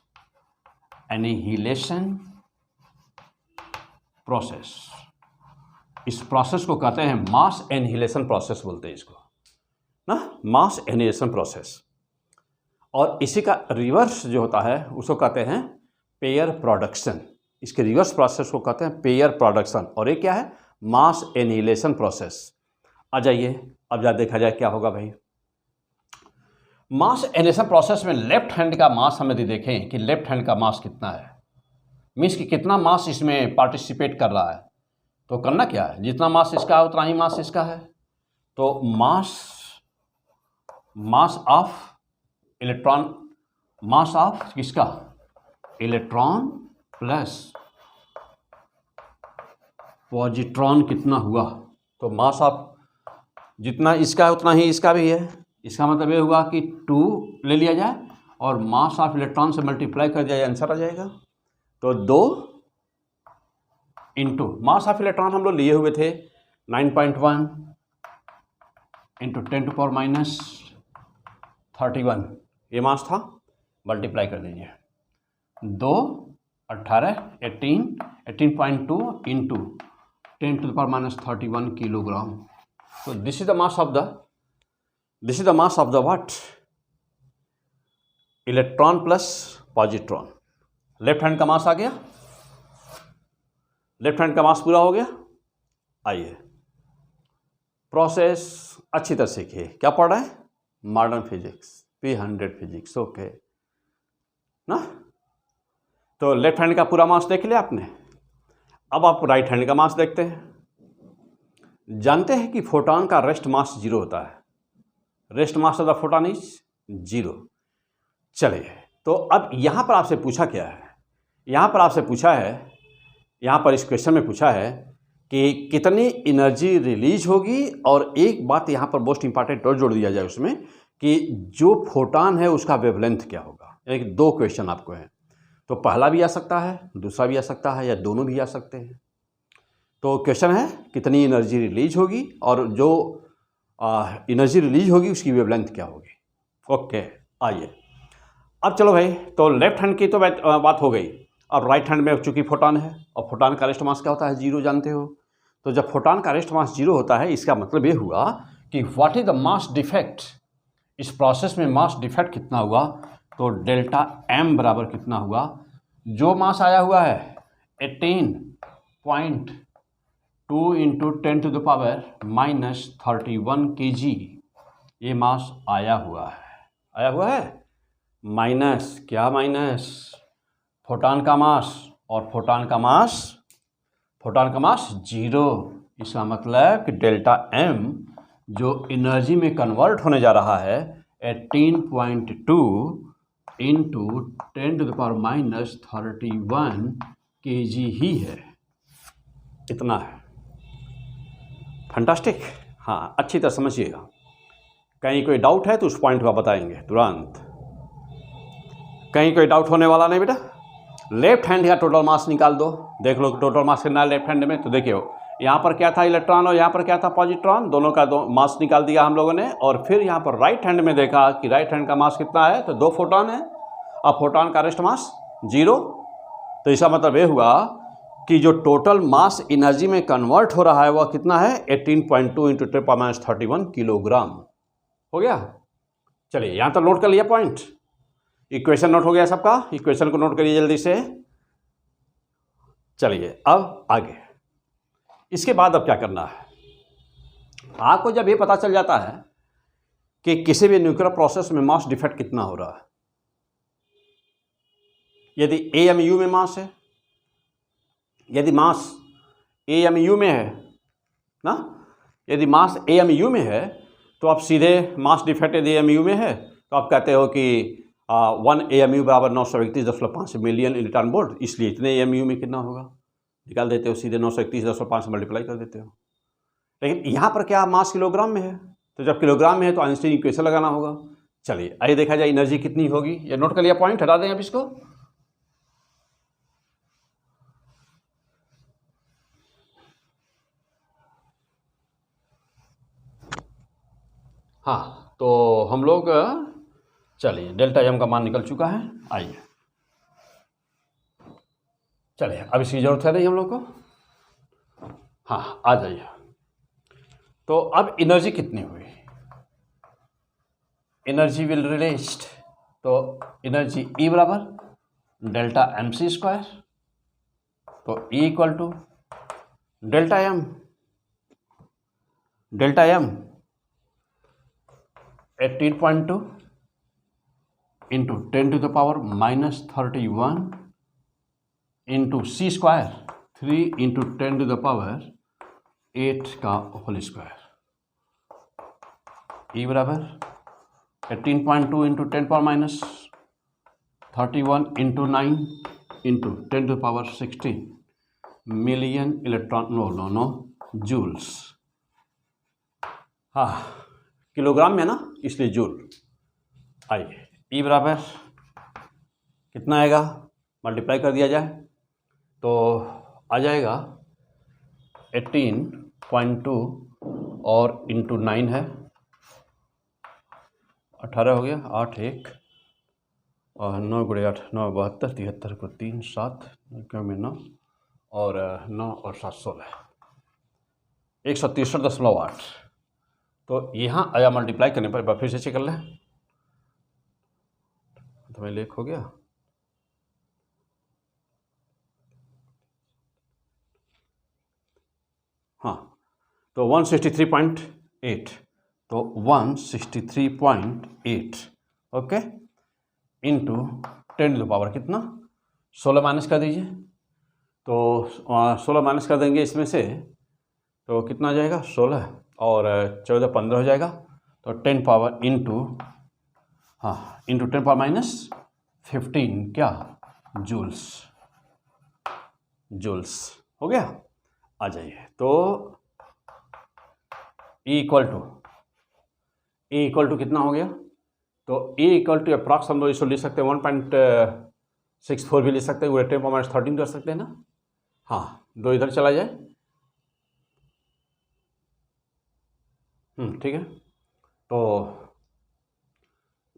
एनिहिलेशन प्रोसेस। इस प्रोसेस को कहते हैं मास एनिहिलेशन प्रोसेस बोलते हैं इसको ना, मास एनिहिलेशन प्रोसेस। और इसी का रिवर्स जो होता है उसको कहते हैं पेयर प्रोडक्शन। इसके रिवर्स प्रोसेस को कहते हैं पेयर प्रोडक्शन, और ये क्या है, मास एनिहिलेशन प्रोसेस। आ जाइए अब जा देखा जाए क्या होगा भाई। मास एनिहिलेशन प्रोसेस में लेफ्ट हैंड का मास हम यदि देखें कि लेफ्ट हैंड का मास कितना है, मीन्स कि कितना मास इसमें पार्टिसिपेट कर रहा है, तो करना क्या है, जितना मास इसका है उतना ही मास इसका है। तो mass of electron, mass of किसका, इलेक्ट्रॉन प्लस पॉजिट्रॉन कितना हुआ, तो मास ऑफ जितना इसका है उतना ही इसका भी है। इसका मतलब ये हुआ कि 2 ले लिया जाए और मास ऑफ इलेक्ट्रॉन से मल्टीप्लाई कर दिया जाए, आंसर आ जाएगा। तो 2 इंटू मास ऑफ इलेक्ट्रॉन हम लोग लिए हुए थे 9.1 इंटू 10⁻31 ये मास था, मल्टीप्लाई कर दीजिए, 2 18 18.2 इंटू 10⁻31 किलोग्राम। तो this is the mass of the what, electron plus positron. Left hand का मास आ गया, लेफ्ट हैंड का मास पूरा हो गया, आइए, प्रोसेस अच्छी तरह सीखिए। क्या पढ़ रहे हैं? Modern physics, P100 physics, okay ना। तो लेफ्ट हैंड का पूरा मास देख लिया आपने। अब आप राइट हैंड का मास देखते हैं। जानते हैं कि फोटॉन का रेस्ट मास 0 होता है। Rest mass of the photon is 0। चलिए, तो अब यहां पर आपसे पूछा क्या है? यहां पर आपसे पूछा है, यहां पर इस क्वेश्चन में पूछा है कि कितनी एनर्जी रिलीज होगी, और एक बात यहां पर मोस्ट इंपॉर्टेंट और जोड़ दिया जाए उसमें कि जो फोटॉन है उसका वेवलेंथ क्या होगा। यानी कि 2 क्वेश्चन आपको हैं, तो पहला भी आ सकता है, दूसरा भी आ सकता है, या दोनों भी आ सकते हैं। तो क्वेश्चन है कितनी एनर्जी रिलीज होगी, और जो एनर्जी रिलीज होगी उसकी वेवलेंथ क्या होगी। ओके, आइए अब चलो भाई, तो लेफ्ट हैंड की तो बात हो गई। अब राइट हैंड में चूंकि फोटॉन है, और फोटॉन का रेस्ट मास क्या होता है? 0, जानते हो। तो जब फोटॉन का रेस्ट मास 0 होता है, इसका मतलब ये हुआ कि what is the mass defect. इस प्रोसेस में मास डिफेक्ट कितना हुआ? तो डेल्टा m बराबर कितना हुआ? जो मास आया हुआ है 18.2 इंटू 10⁻³ kg, ये मास आया हुआ है। माइनस क्या? माइनस फोटॉन का मास, और फोटॉन का मास 0। इसका मतलब कि डेल्टा m जो एनर्जी में कन्वर्ट होने जा रहा है 18.2 इंटू 10⁻³ kg ही है। इतना है। फैंटास्टिक। हाँ, अच्छी तरह समझिएगा। कहीं कोई डाउट है तो उस पॉइंट को आप बताएंगे तुरंत। कहीं कोई डाउट होने वाला नहीं बेटा। लेफ्ट हैंड का टोटल मास निकाल दो, देख लो टोटल मास कितना है लेफ्ट हैंड में। तो देखिए यहाँ पर क्या था? इलेक्ट्रॉन, और यहाँ पर क्या था? पॉजिट्रॉन। दोनों का मास निकाल दिया हम लोगों ने, और फिर यहाँ पर राइट हैंड में देखा कि राइट हैंड का मास कितना है, तो 2 फोटॉन है, और फोटॉन का रेस्ट मास 0। तो इसका मतलब ये हुआ कि जो टोटल मास एनर्जी में कन्वर्ट हो रहा है वह कितना है? 18.2 इंटू 10⁻³ किलोग्राम हो गया। चलिए, यहाँ तो नोट कर लिया पॉइंट। इक्वेशन नोट हो गया सबका? इक्वेशन को नोट करिए जल्दी से। चलिए अब आगे, इसके बाद अब क्या करना है? आपको जब ये पता चल जाता है कि किसी भी न्यूक्लियर प्रोसेस में मास डिफेक्ट कितना हो रहा है, यदि AMU में मास है, यदि मास AMU में है ना, यदि मास AMU में है तो आप सीधे मास डिफेक्ट यदि AMU में है तो आप कहते हो कि 1 AMU बराबर 931.5 मिलियन इलेक्ट्रॉन वोल्ट। इसलिए इतने AMU में कितना होगा निकाल देते हो, सीधे 931.5 मल्टीप्लाई कर देते हो। लेकिन यहाँ पर क्या मास किलोग्राम में है, तो जब किलोग्राम में है तो आइंस्टीन इक्वेशन लगाना होगा। चलिए आइए देखा जाए एनर्जी कितनी होगी। ये नोट कर लिया पॉइंट, हटा दें अब इसको। हाँ, तो हम लोग चलिए डेल्टा m का मान निकल चुका है। आइए चलिए, अब इसकी जरूरत है नहीं हम लोग को। हाँ, आ जाइए। तो अब एनर्जी कितनी हुई? एनर्जी विल रिलीज्ड, तो एनर्जी E बराबर डेल्टा mc²। तो E equal to delta m 18.2 into 10⁻³ into C² 3 इंटू 10⁻8 का होल स्क्वायर। E बराबर 18.2 into 10⁻31 into 9 into 10⁻16 million electron no joules. हाँ, किलोग्राम में ना, इसलिए जूल। आइए E बराबर कितना आएगा, मल्टीप्लाई कर दिया जाए तो आ जाएगा 18.2 और इंटू 9 है 18 हो गया, 8 1 और 9 × 8 9 72 73 को 3 7 में 9 और 9 और 7 16 163.8। तो यहाँ आया मल्टीप्लाई करने पर, एक बार फिर से चेक कर लें तो मैं लेख हो गया। हाँ, तो 163.8, तो 163.8 okay into 10 to the power कितना 16 माइनस कर दीजिए, तो 16 माइनस कर देंगे इसमें से तो कितना आ जाएगा 16 और 14 15 हो जाएगा, तो 10 power into into 10 power minus 15 क्या जूल्स हो गया। आ जाइए, तो E इक्वल टू कितना हो गया, तो E इक्वल टू अप्रॉक्स हम लोग इसको लिख सकते हैं 1.64 भी लिख सकते हैं, वो 10 पावर माइनस 13 कर सकते हैं ना। हाँ, 2 इधर चला जाए, ठीक है, तो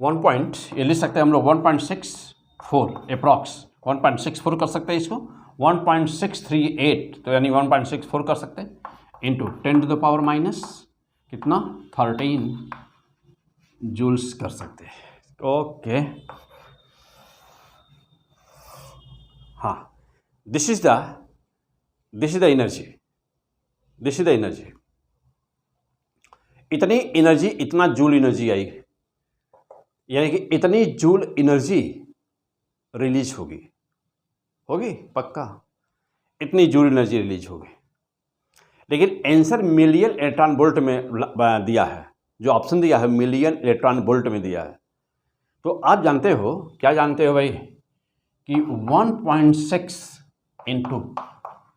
1 ये लिख सकते हैं हम लोग 1.64 अप्रॉक्स 1.64 कर सकते हैं इसको 1.638, तो यानी 1.64 कर सकते हैं into 10 to the power minus कितना 13 जूल्स कर सकते हैं। ओके, हाँ, दिस इज द एनर्जी, इतनी एनर्जी, इतना जूल एनर्जी आई, यानी कि इतनी जूल एनर्जी रिलीज होगी पक्का, इतनी जूल एनर्जी रिलीज होगी। लेकिन आंसर मिलियन इलेक्ट्रॉन वोल्ट में दिया है, जो ऑप्शन दिया है मिलियन इलेक्ट्रॉन वोल्ट में दिया है। तो आप जानते हो, क्या जानते हो भाई, कि 1.6 into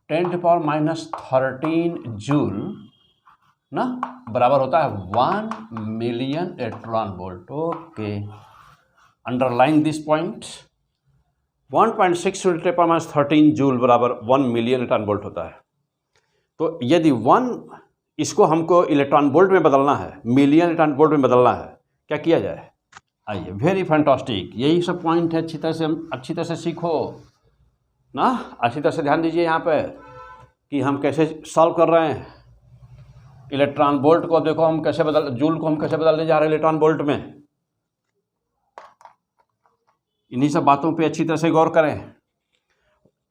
10 to power minus 13 joule ना बराबर होता है 1 million electron volt. Okay, underline this point, 1.6 into 10 power minus 13 joule बराबर 1 मिलियन इलेक्ट्रॉन वोल्ट होता है। तो यदि 1 इसको हमको इलेक्ट्रॉन वोल्ट में बदलना है, मिलियन इलेक्ट्रॉन वोल्ट में बदलना है, क्या किया जाए? आइए, वेरी फैंटास्टिक, यही सब पॉइंट है, अच्छी तरह से सीखो ना, अच्छी तरह से ध्यान दीजिए यहाँ पे कि हम कैसे सॉल्व कर रहे हैं। इलेक्ट्रॉन वोल्ट को देखो हम कैसे जूल को हम कैसे बदलने जा रहे हैं इलेक्ट्रॉन वोल्ट में। इन्हीं सब बातों पे अच्छी तरह से गौर करें।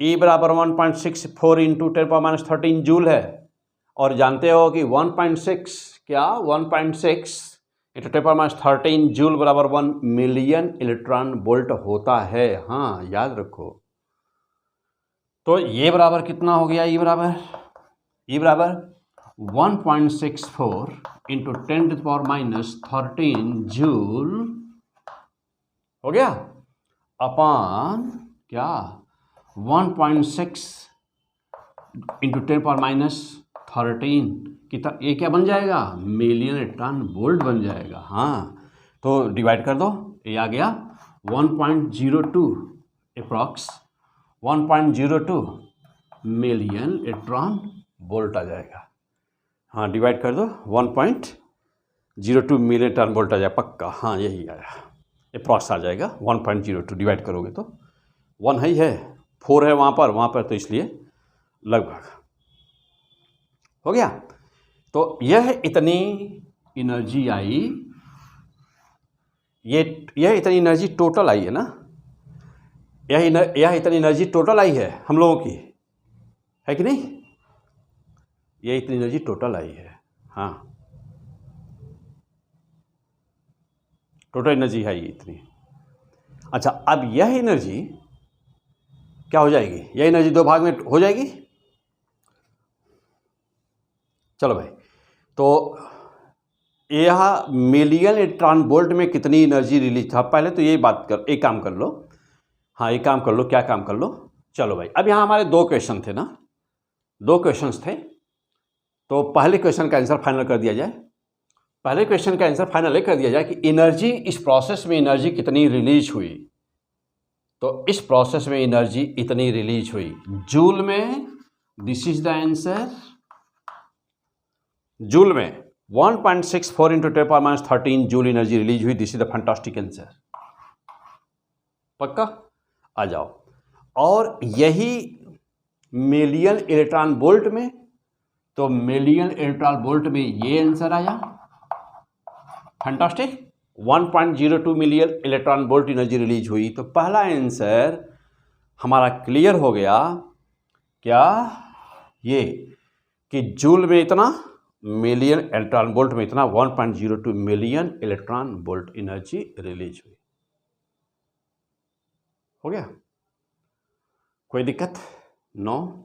E बराबर 1.64 इंटू 10 पावर माइनस 13 जूल है, और जानते हो कि 1.6 क्या 1.6 इंटू 10 पावर माइनस 13 जूल बराबर 1 मिलियन इलेक्ट्रॉन वोल्ट होता है। हाँ, याद रखो। तो ये बराबर कितना हो गया? E बराबर 1.64 into 10 to the power minus 13 joule हो गया अपॉन क्या 1.6 इंटू 10 पावर माइनस 13 कितना, ये क्या बन जाएगा? मिलियन इलेक्ट्रॉन वोल्ट बन जाएगा। हाँ, तो डिवाइड कर दो, ये आ गया 1.02 अप्रॉक्स 1.02 मिलियन इलेक्ट्रॉन वोल्ट आ जाएगा। हाँ, डिवाइड कर दो 1.02 मिलियन इलेक्ट्रॉन वोल्ट आ जाएगा पक्का। हाँ, यही आया, अप्रॉक्स आ जाएगा 1.02, डिवाइड करोगे तो 1 ही है, 4 है वहाँ पर तो इसलिए लगभग हो गया। तो यह इतनी एनर्जी आई, यह इतनी एनर्जी टोटल आई है ना, यह इतनी एनर्जी टोटल आई है हम लोगों की, है कि नहीं? यह इतनी एनर्जी टोटल आई है। हाँ, टोटल एनर्जी है ये इतनी। अच्छा, अब यह एनर्जी क्या हो जाएगी? यह एनर्जी 2 भाग में हो जाएगी। चलो भाई, तो यह मिलियन इलेक्ट्रॉन वोल्ट में कितनी एनर्जी रिलीज था, पहले तो यही बात कर, एक काम कर लो। हाँ, एक काम कर लो, क्या काम कर लो? चलो भाई, अब यहाँ हमारे 2 क्वेश्चन थे ना, 2 क्वेश्चंस थे, तो पहले क्वेश्चन का आंसर फाइनल कर दिया जाए। पहले क्वेश्चन का आंसर फाइनल ये कर दिया जाए कि एनर्जी, इस प्रोसेस में एनर्जी कितनी रिलीज हुई। तो इस प्रोसेस में एनर्जी इतनी रिलीज हुई जूल में, this is the answer. Joule में 1.64 into 10 power minus 13 joule energy release हुई, this is the fantastic answer. पक्का? आ जाओ। और यही मिलियन इलेक्ट्रॉन वोल्ट में, तो मिलियन इलेक्ट्रॉन वोल्ट में ये आंसर आया, fantastic. 1.02 million electron volt energy release हुई। तो पहला आंसर हमारा क्लियर हो गया, क्या ये कि जूल में इतना मिलियन इलेक्ट्रॉन वोल्ट में इतना 1.02 million electron volt energy release हुई। हो गया, कोई दिक्कत? नो।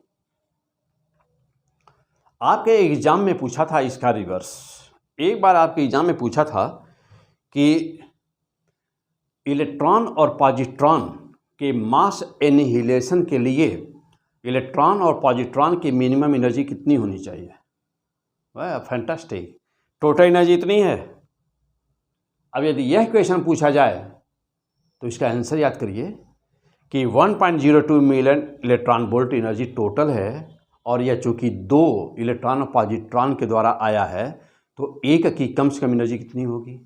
आपके एग्जाम में पूछा था इसका रिवर्स। एक बार आपके एग्जाम में पूछा था कि इलेक्ट्रॉन और पॉजिट्रॉन के मास एनिहिलेशन के लिए इलेक्ट्रॉन और पॉजिट्रॉन की मिनिमम एनर्जी कितनी होनी चाहिए? वाह, फैंटास्टिक। टोटल एनर्जी इतनी है। अब यदि यह क्वेश्चन पूछा जाए तो इसका आंसर याद करिए कि 1.02 million electron volt energy total है, और यह चूँकि 2 इलेक्ट्रॉन और पॉजिट्रॉन के द्वारा आया है तो एक की कम से कम एनर्जी कितनी होगी?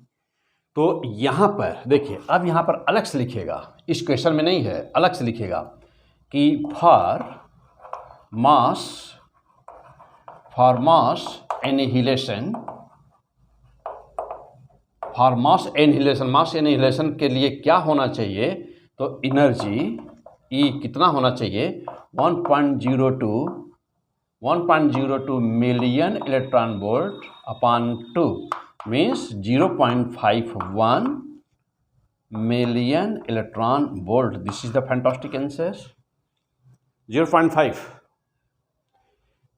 तो यहाँ पर देखिए, अब यहाँ पर अलग से लिखिएगा, इस क्वेश्चन में नहीं है, अलग से लिखिएगा कि फॉर मास एनिहिलेशन के लिए क्या होना चाहिए? तो एनर्जी ई कितना होना चाहिए? 1.02 million electron volt upon 2 means 0.51 million electron volt. This is the fantastic answer.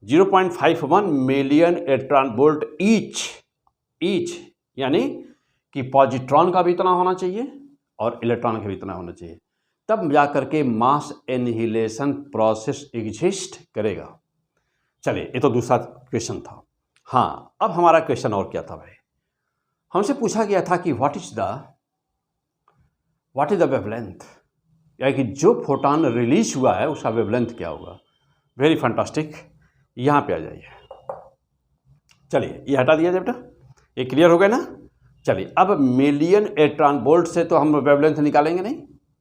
0.51 million electron volt each यानी कि पॉजिट्रॉन का भी इतना होना चाहिए और इलेक्ट्रॉन का भी इतना होना चाहिए, तब जाकर के मास एनिहिलेशन प्रोसेस एग्जिस्ट करेगा। चलिए, ये तो दूसरा क्वेश्चन था। हाँ, अब हमारा क्वेश्चन और क्या था भाई? हमसे पूछा गया था कि व्हाट इज द वेवलेंथ, यानी कि जो फोटॉन रिलीज हुआ है उसका वेवलेंथ क्या होगा। Very fantastic. यहाँ पे आ जाइए। चलिए, ये हटा दिया जाए बेटा, ये क्लियर हो गया ना। चलिए, अब मिलियन इलेक्ट्रॉन वोल्ट से तो हम वेवलेंथ निकालेंगे नहीं,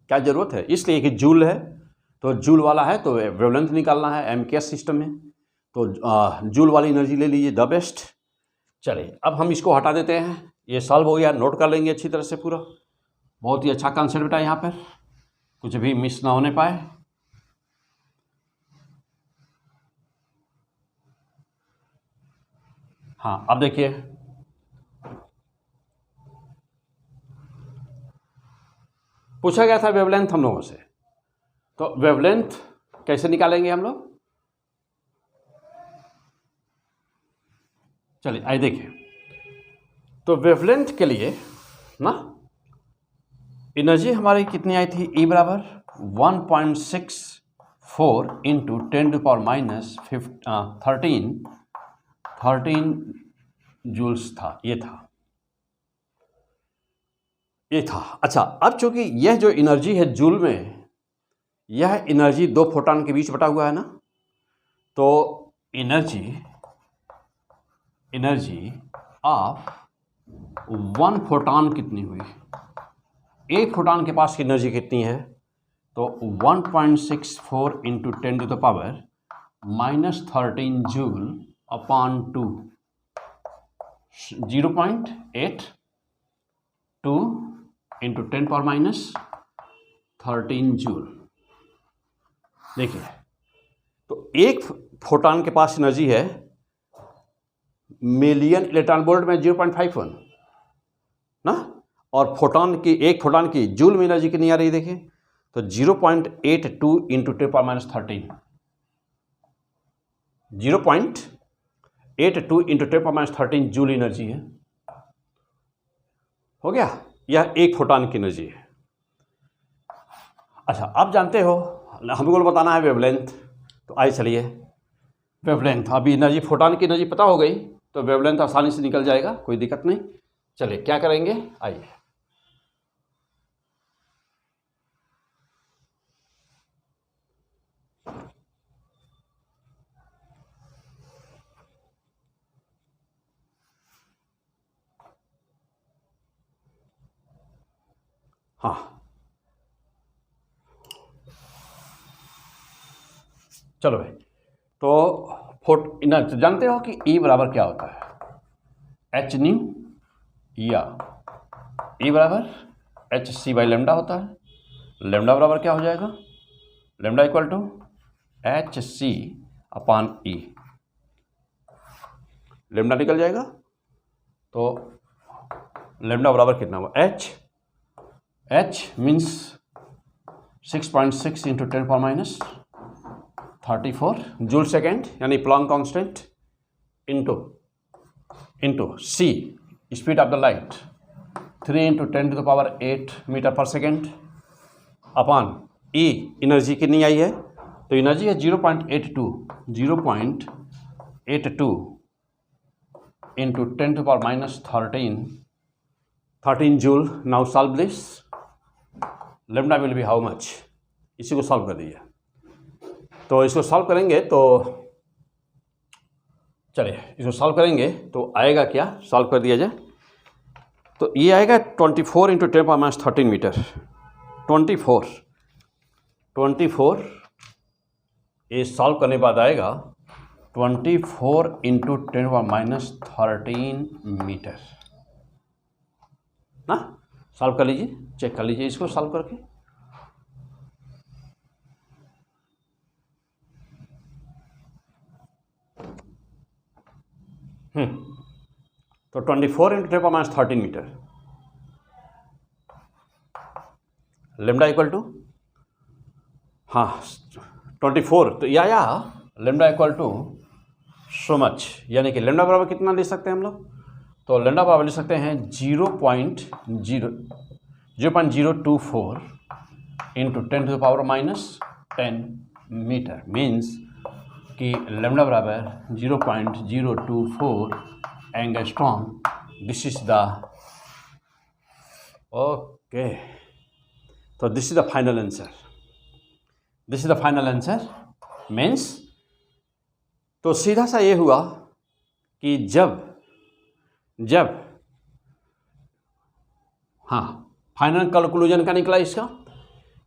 क्या ज़रूरत है, इसलिए कि जूल है तो जूल वाला है तो वेवलेंथ निकालना है एमकेएस सिस्टम में, तो जूल वाली एनर्जी ले लीजिए, द बेस्ट। चलिए, अब हम इसको हटा देते हैं, ये सॉल्व हो गया, नोट कर लेंगे अच्छी तरह से पूरा। बहुत ही अच्छा कॉन्सेप्ट बेटा, यहाँ पर कुछ भी मिस ना होने पाए। हाँ, अब देखिए, पूछा गया था वेवलेंथ हम लोगों से, तो वेवलेंथ कैसे निकालेंगे हम लोग? चलिए आइए देखिए, तो वेवलेंथ के लिए ना एनर्जी हमारी कितनी आई थी? E बराबर 1.64 इंटू 10⁻13 जूल्स था, ये था। अच्छा, अब चूंकि यह जो एनर्जी है जूल में, यह एनर्जी 2 फोटॉन के बीच बटा हुआ है ना, तो एनर्जी ऑफ 1 फोटॉन कितनी हुई? एक फोटॉन के पास की एनर्जी कितनी है? तो 1.64 into 10⁻13 joule upon 2, 0.82 into 10⁻13 joule. देखिए, तो एक फोटॉन के पास एनर्जी है मिलियन इलेक्ट्रॉन वोल्ट में 0.51 ना, और एक फोटॉन की जूल में एनर्जी कितनी आ रही है? देखिए, तो 0.82 इंटू 10⁻13, 0.82 इंटू 10⁻13 जूल एनर्जी है। हो गया, यह एक फोटॉन की एनर्जी है। अच्छा, आप जानते हो हमको बताना है वेवलेंथ, तो आइए चलिए वेवलेंथ, अभी एनर्जी फोटॉन की एनर्जी पता हो गई तो वेवलेंथ आसानी से निकल जाएगा, कोई दिक्कत नहीं। चलिए क्या करेंगे, आइए। हाँ, चलो भाई, तो जानते हो कि E बराबर क्या होता है? एच न्यू, या E बराबर HC बाई लेमडा होता है। लेमडा बराबर क्या हो जाएगा? Lambda equal to HC upon E। Lambda निकल जाएगा। तो लेमडा बराबर कितना हुआ, H means 6.6 into 10⁻34 joule second, यानी Planck constant, into C speed of the light 3 into 10⁸ metre per second upon E energy कितनी आई है, तो एनर्जी है 0.82 into 10⁻13 joule. Now solve this, lambda will be how much, इसी को solve कर दीजिए। तो इसको सॉल्व करेंगे तो चलिए इसको सॉल्व करेंगे तो आएगा क्या, सॉल्व कर दिया जाए तो ये आएगा 24 इंटू 10⁻13 मीटर। 24 ये सॉल्व करने के बाद आएगा 24 इंटू 10⁻13 मीटर ना। सॉल्व कर लीजिए, चेक कर लीजिए इसको सॉल्व करके। तो 24 into 10⁻13 metre, lambda equal to, हाँ 24, तो यह आया lambda equal to so much, यानी कि लेमडा बराबर कितना ले सकते हैं हम लोग, तो लेमडा बराबर ले सकते हैं 0.024 इंटू 10⁻10 मीटर, मीन्स कि लेमडा बराबर 0.024 angstrom. This is the okay, तो this is the final answer, this is the final answer means, तो सीधा सा ये हुआ कि जब हाँ फाइनल कंक्लूजन का निकला इसका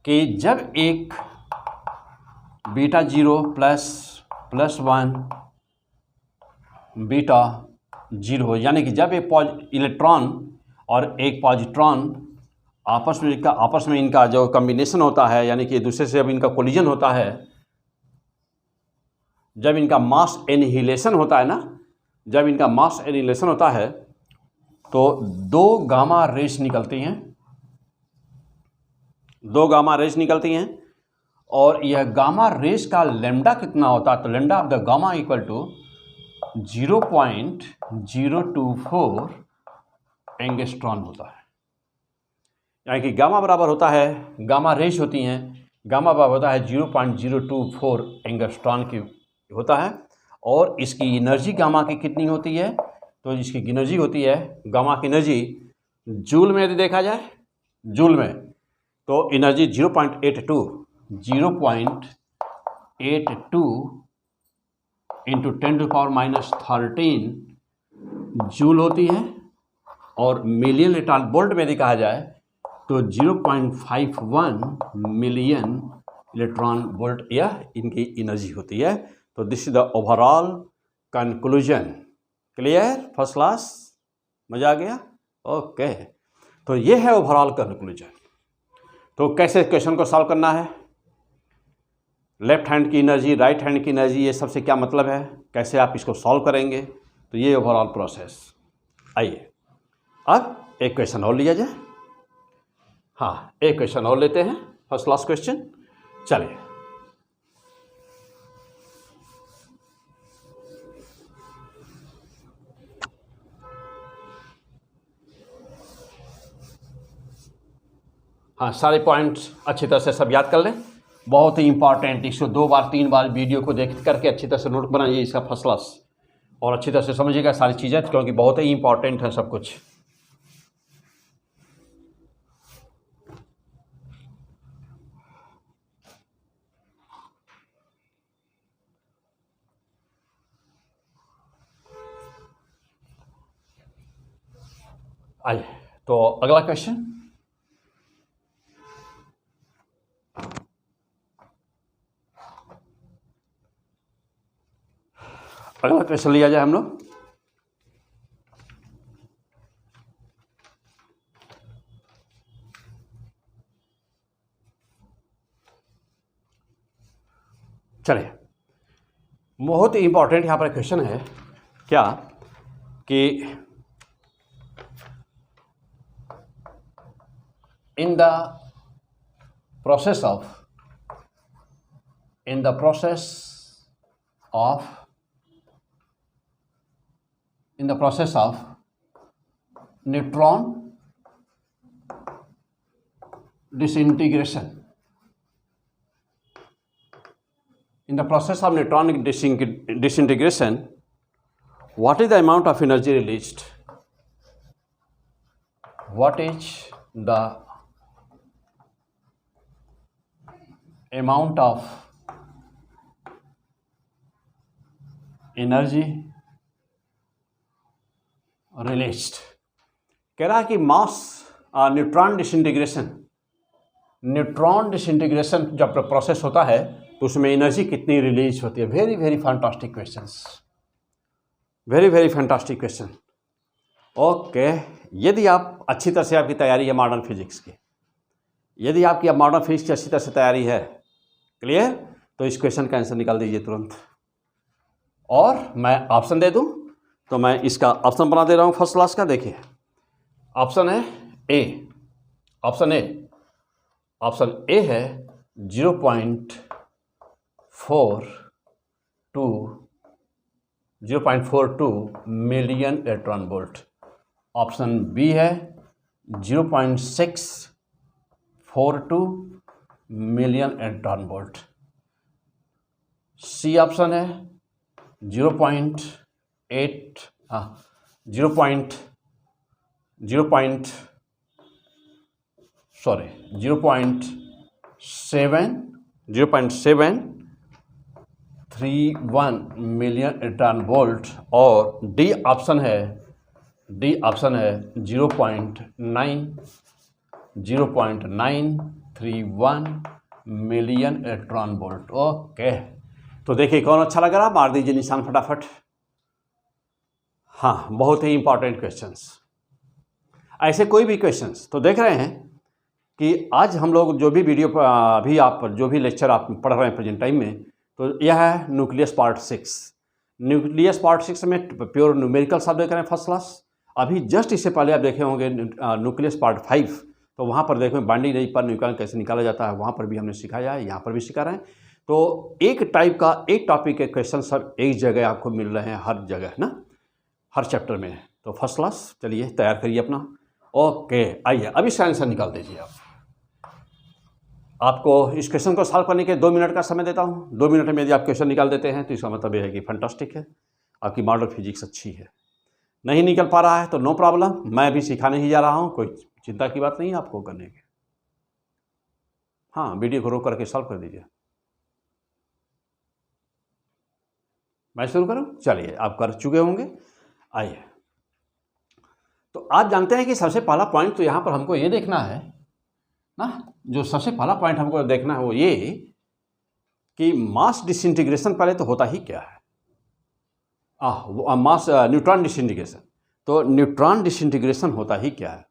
कि जब एक बीटा 0 प्लस 1 बीटा 0 हो, यानी कि जब एक इलेक्ट्रॉन और एक पॉजिट्रॉन आपस में इनका जो कॉम्बिनेशन होता है, यानी कि दूसरे से जब इनका कोलिजन होता है, जब इनका मास एनिहिलेशन होता है ना, जब इनका मास एनिहिलेशन होता है तो दो गामा रेस निकलती हैं, और यह गामा रेस का लेमडा कितना होता है, तो lambda of the gamma equal to 0.024 angstrom होता है, यानी कि गामा बराबर होता है, गामा रेस होती हैं, गामा बराबर होता है 0.024 एंगस्ट्रॉन की होता है, और इसकी एनर्जी गामा की कितनी होती है, तो इसकी एनर्जी होती है, गामा की एनर्जी जूल में यदि देखा जाए, जूल में तो एनर्जी 0.82 इंटू 10⁻13 जूल होती है, और मिलियन इलेक्ट्रॉन वोल्ट में यदि कहा जाए तो 0.51 मिलियन इलेक्ट्रॉन वोल्ट यह इनकी एनर्जी होती है। तो this is the overall conclusion. Clear, first class, मजा आ गया, ओके। तो ये है ओवरऑल कंक्लूजन। तो कैसे क्वेश्चन को सॉल्व करना है, लेफ्ट हैंड की एनर्जी, राइट हैंड की एनर्जी, ये सबसे क्या मतलब है, कैसे आप इसको सॉल्व करेंगे, तो ये ओवरऑल प्रोसेस। आइए अब एक क्वेश्चन और लिया जाए। हाँ, एक क्वेश्चन और लेते हैं, फर्स्ट क्लास क्वेश्चन। चलिए हाँ, सारे पॉइंट्स अच्छी तरह से सब याद कर लें, बहुत ही इंपॉर्टेंट। इसको 2 बार 3 बार वीडियो को देख करके अच्छी तरह से नोट बनाइए इसका फर्स्ट क्लास, और अच्छी तरह से समझिएगा सारी चीज़ें, क्योंकि बहुत ही इंपॉर्टेंट है सब कुछ। आइए तो अगला क्वेश्चन, अगला क्वेश्चन लिया जाए हम लोग। चलिए, बहुत ही इंपॉर्टेंट यहाँ पर क्वेश्चन है क्या, कि in the process of neutron disintegration, in the process of neutron disintegration, what is the amount of energy released? What is the amount of energy released? कह रहा है कि मास न्यूट्रॉन डिसइंटीग्रेशन जब प्रोसेस होता है तो उसमें एनर्जी कितनी रिलीज होती है। Very very fantastic questions, very very fantastic question. Okay, यदि आप अच्छी तरह से आपकी तैयारी है मॉडर्न फिजिक्स की, यदि आपकी अब मॉडर्न फिजिक्स की अच्छी तरह से तैयारी है, क्लियर, तो इस क्वेश्चन का आंसर निकाल दीजिए तुरंत। और मैं ऑप्शन दे दूं तो मैं इसका ऑप्शन बना दे रहा हूं फर्स्ट क्लास का। देखिए ऑप्शन है ए, ऑप्शन ए है 0.42 million electron volt. Option B है 0.642 million electron volt. C option है 0.731 मिलियन इलेक्ट्रॉन वोल्ट। और डी ऑप्शन है 0.931 मिलियन इलेक्ट्रॉन वोल्ट। ओके, तो देखिए कौन अच्छा लग रहा, मार दीजिए निशान फटाफट। हाँ, बहुत ही इंपॉर्टेंट क्वेश्चंस, ऐसे कोई भी क्वेश्चंस तो देख रहे हैं कि आज हम लोग जो भी वीडियो अभी आप जो भी लेक्चर आप पढ़ रहे हैं प्रेजेंट टाइम में, तो यह है न्यूक्लियस पार्ट 6। न्यूक्लियस पार्ट 6 में प्योर न्यूमेरिकल सब देख रहे हैं फर्स्ट क्लास। अभी जस्ट इससे पहले आप देखे होंगे न्यूक्लियस पार्ट 5, तो वहाँ पर देखें बाइंडिंग एनर्जी पर न्यूक्लियन कैसे निकाला जाता है, वहाँ पर भी हमने सिखाया है, यहाँ पर भी सिखा रहे हैं। तो एक टाइप का एक टॉपिक के क्वेश्चन सब एक जगह आपको मिल रहे हैं, हर जगह ना, हर चैप्टर में। तो फर्स्ट क्लास, चलिए तैयार करिए अपना। ओके, आइए अब इसका आंसर निकाल दीजिए आप। आपको इस क्वेश्चन को सॉल्व करने के 2 मिनट का समय देता हूँ। 2 मिनट में यदि आप क्वेश्चन निकाल देते हैं तो इसका मतलब यह है कि फैंटास्टिक है, आपकी मॉडर्न फिजिक्स अच्छी है। नहीं निकल पा रहा है तो नो प्रॉब्लम, मैं अभी सिखाने ही जा रहा हूँ, कोई चिंता की बात नहीं है आपको करने की। हाँ, वीडियो को रोक करके सॉल्व कर दीजिए। मैं शुरू करूँ? चलिए, आप कर चुके होंगे। आइए, तो आप जानते हैं कि सबसे पहला पॉइंट तो यहाँ पर हमको ये देखना है ना, जो सबसे पहला पॉइंट हमको देखना है वो ये कि मास डिसइंटीग्रेशन पहले तो होता ही क्या है, मास न्यूट्रॉन डिसइंटीग्रेशन। तो न्यूट्रॉन डिसइंटीग्रेशन होता ही क्या है,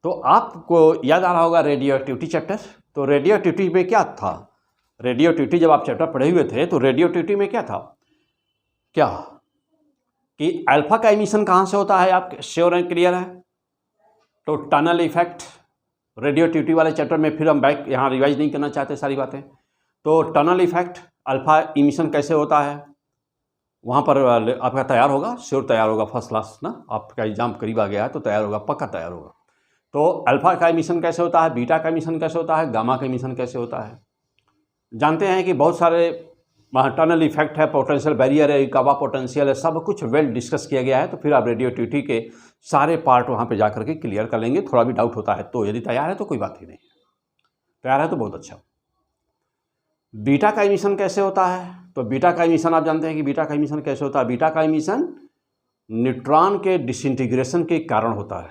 तो आपको याद आ रहा होगा रेडियो एक्टिविटी चैप्टर। तो रेडियो एक्टिविटी में क्या था, रेडियो एक्टिविटी जब आप चैप्टर पढ़े हुए थे तो रेडियो एक्टिविटी में क्या था, क्या कि अल्फा का एमिशन कहाँ से होता है, आप श्योर एंड क्लियर है। तो टनल इफेक्ट रेडियो एक्टिविटी वाले चैप्टर में, फिर हम बैक यहाँ रिवाइज नहीं करना चाहते सारी बातें। तो टनल इफेक्ट, अल्फा एमिशन कैसे होता है, वहाँ पर आपका तैयार होगा, श्योर तैयार होगा फर्स्ट क्लास ना। आपका एग्जाम करीब आ गया है तो तैयार होगा, पक्का तैयार होगा। तो अल्फा का एमिशन कैसे होता है, बीटा का एमिशन कैसे होता है, गामा का एमिशन कैसे होता है। जानते हैं कि बहुत सारे टनल इफेक्ट है, पोटेंशियल बैरियर है, गामा पोटेंशियल है, सब कुछ वेल डिस्कस किया गया है। तो फिर आप रेडियो एक्टिविटी के सारे पार्ट वहाँ पे जा करके क्लियर कर लेंगे। थोड़ा भी डाउट होता है तो, यदि तैयार है तो कोई बात ही नहीं, तैयार है तो बहुत अच्छा। बीटा का एमिशन कैसे होता है, तो बीटा का एमिशन आप जानते हैं कि बीटा का एमिशन कैसे होता है। बीटा का एमिशन न्यूट्रॉन के डिसइंटीग्रेशन के कारण होता है।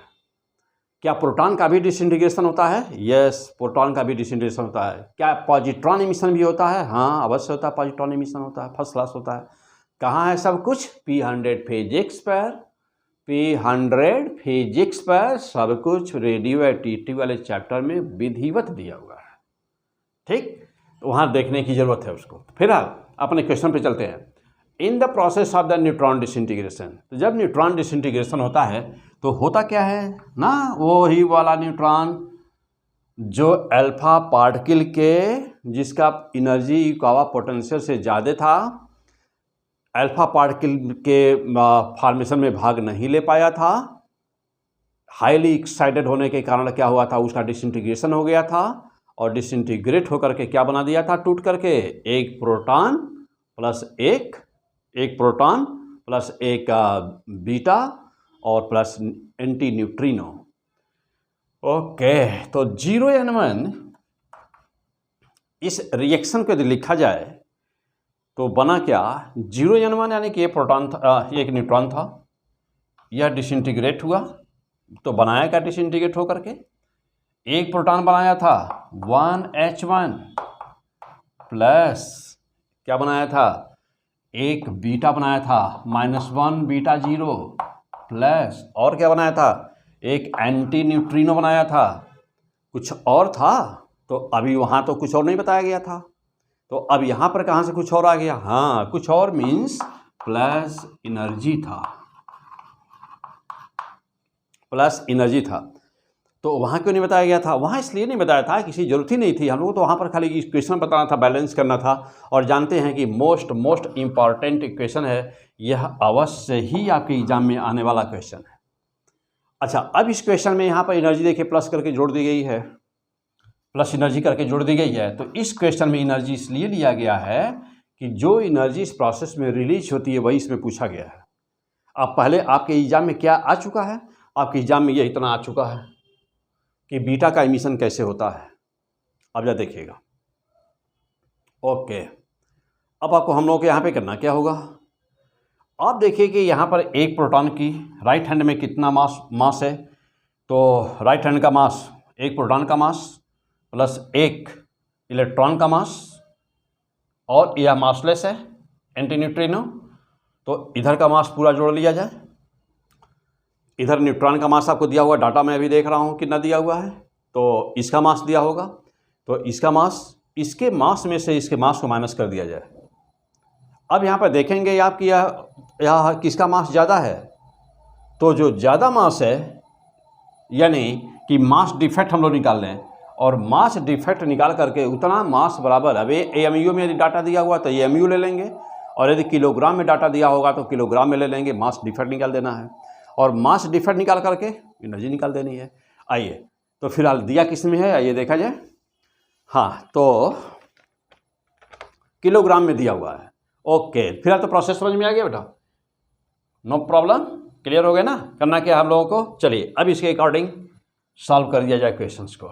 क्या प्रोटॉन का भी डिसइंटीग्रेशन होता है? यस, प्रोटॉन का भी डिसइंटीग्रेशन होता है। क्या पॉजिट्रॉन एमिशन भी होता है? हाँ, अवश्य होता है, पॉजिट्रॉन एमिशन होता है, फर्स्ट क्लास होता है। कहाँ है सब कुछ? P100 फिजिक्स पर, P100 फिजिक्स पर सब कुछ रेडियो एक्टिविटी वाले चैप्टर में विधिवत दिया हुआ है। ठीक, तो वहाँ देखने की जरूरत है उसको। फिलहाल अपने क्वेश्चन पे चलते हैं। In the process of the neutron disintegration. तो जब न्यूट्रॉन डिसइंटीग्रेशन होता है तो होता क्या है ना, वो ही वाला न्यूट्रॉन जो अल्फा पार्टिकल के जिसका एनर्जी इक्वा पोटेंशियल से ज़्यादा था, अल्फा पार्टिकल के फॉर्मेशन में भाग नहीं ले पाया था, हाईली एक्साइटेड होने के कारण क्या हुआ था, उसका डिसइंटीग्रेशन हो गया था और डिसइंटीग्रेट होकर के क्या बना दिया था, टूट करके एक प्रोटॉन प्लस एक प्रोटॉन प्लस एक बीटा और प्लस एंटी न्यूट्रिनो। ओके, तो 0n1 इस रिएक्शन को यदि लिखा जाए तो बना क्या, 0n1 यानी कि ये प्रोटॉन था, ये एक न्यूट्रॉन था, यह डिसइंटीग्रेट हुआ तो बनाया क्या डिसइंटीग्रेट होकर के, एक प्रोटॉन बनाया था 1h1 प्लस क्या बनाया था, एक बीटा बनाया था -1 बीटा 0 प्लस और क्या बनाया था, एक एंटी न्यूट्रिनो बनाया था, कुछ और था। तो अभी वहाँ तो कुछ और नहीं बताया गया था, तो अब यहाँ पर कहाँ से कुछ और आ गया, हाँ कुछ और मीन्स प्लस एनर्जी था, प्लस एनर्जी था। तो वहाँ क्यों नहीं बताया गया था, वहाँ इसलिए नहीं बताया था, किसी जरूरत ही नहीं थी, हम लोगों को तो वहाँ पर खाली इक्वेशन बताना था, बैलेंस करना था। और जानते हैं कि मोस्ट इम्पॉर्टेंट इक्वेशन है, यह अवश्य ही आपके एग्जाम में आने वाला क्वेश्चन है। अच्छा, अब इस क्वेश्चन में यहाँ पर एनर्जी देखिए प्लस करके जोड़ दी गई है, प्लस एनर्जी करके जोड़ दी गई है। तो इस क्वेश्चन में एनर्जी इसलिए लिया गया है कि जो एनर्जी इस प्रोसेस में रिलीज होती है वही इसमें पूछा गया है। अब पहले आपके एग्जाम में क्या आ चुका है, आपके एग्जाम में ये इतना आ चुका है कि बीटा का एमिशन कैसे होता है। अब जरा देखिएगा। ओके, अब आपको हम लोगों के यहाँ पे करना क्या होगा, आप देखिए कि यहाँ पर एक प्रोटॉन की राइट हैंड में कितना मास है, तो राइट हैंड का मास, एक प्रोटॉन का मास प्लस एक इलेक्ट्रॉन का मास, और यह मासलेस है एंटी न्यूट्रिनो। तो इधर का मास पूरा जोड़ लिया जाए, इधर न्यूट्रॉन का मास आपको दिया हुआ, डाटा मैं अभी देख रहा हूँ कितना दिया हुआ है, तो इसका मास दिया होगा, तो इसका मास, इसके मास में से इसके मास को माइनस कर दिया जाए। अब यहाँ पर देखेंगे आप कि यह किसका मास ज़्यादा है, तो जो ज़्यादा मास है यानी कि मास डिफेक्ट हम लोग निकाल लें, और मास डिफेक्ट निकाल करके उतना मास बराबर, अब एमयू में यदि डाटा दिया हुआ तो एमयू ले लेंगे, और यदि किलोग्राम में डाटा दिया होगा तो किलोग्राम में ले लेंगे, मास डिफेक्ट निकाल देना है, और मास डिफेक्ट निकाल करके एनर्जी निकाल देनी है। आइए, तो फिलहाल दिया किस में है, आइए देखा जाए। हाँ, तो किलोग्राम में दिया हुआ है। ओके, फिलहाल तो प्रोसेस समझ में आ गया बेटा, नो प्रॉब्लम, क्लियर हो गया ना। करना क्या हम लोगों को, चलिए अब इसके अकॉर्डिंग सॉल्व कर दिया जाए क्वेश्चंस को।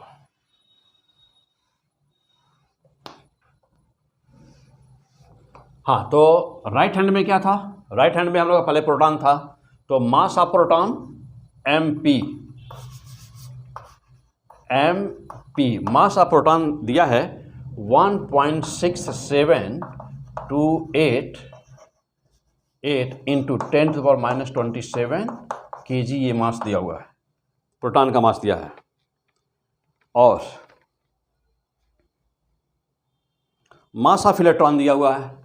हाँ, तो राइट हैंड में क्या था, राइट हैंड में हम लोग का पहले प्रोटॉन था, तो mass of proton mp, mass of proton दिया है 1.6728 इंटू 10⁻⁻27 kg, ये मास दिया हुआ है, प्रोटॉन का मास दिया है। और मास ऑफ इलेक्ट्रॉन दिया हुआ है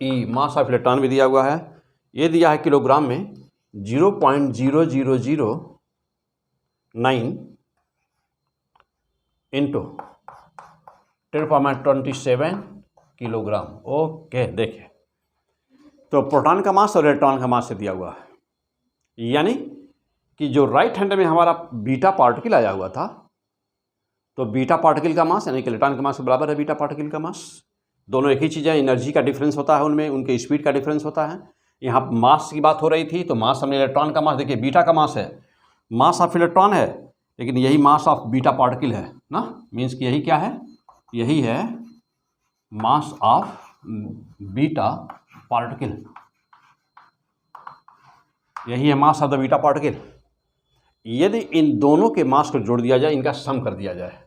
me, मास ऑफ इलेक्ट्रॉन भी दिया हुआ है, ये दिया है किलोग्राम में 0.0009 इंटू 10⁻27 किलोग्राम। ओके, देखिए तो प्रोटॉन का मास और इलेक्ट्रॉन का मास से दिया हुआ है, यानी कि जो राइट हैंड में हमारा बीटा पार्टिकल आया हुआ था, तो बीटा पार्टिकल का मास यानी कि इलेक्ट्रॉन के मास के बराबर है बीटा पार्टिकल का मास। दोनों एक ही चीज़ है, एनर्जी का डिफरेंस होता है उनमें, उनके स्पीड का डिफरेंस होता है। यहाँ मास की बात हो रही थी, तो मास हमने इलेक्ट्रॉन का मास, देखिए बीटा का मास है, मास ऑफ इलेक्ट्रॉन है, लेकिन यही मास ऑफ बीटा पार्टिकल है ना, मीन्स कि यही क्या है, यही है मास ऑफ बीटा पार्टिकल, यही है mass of the beta particle. यदि इन दोनों के मास को जोड़ दिया जाए, इनका सम कर दिया जाए,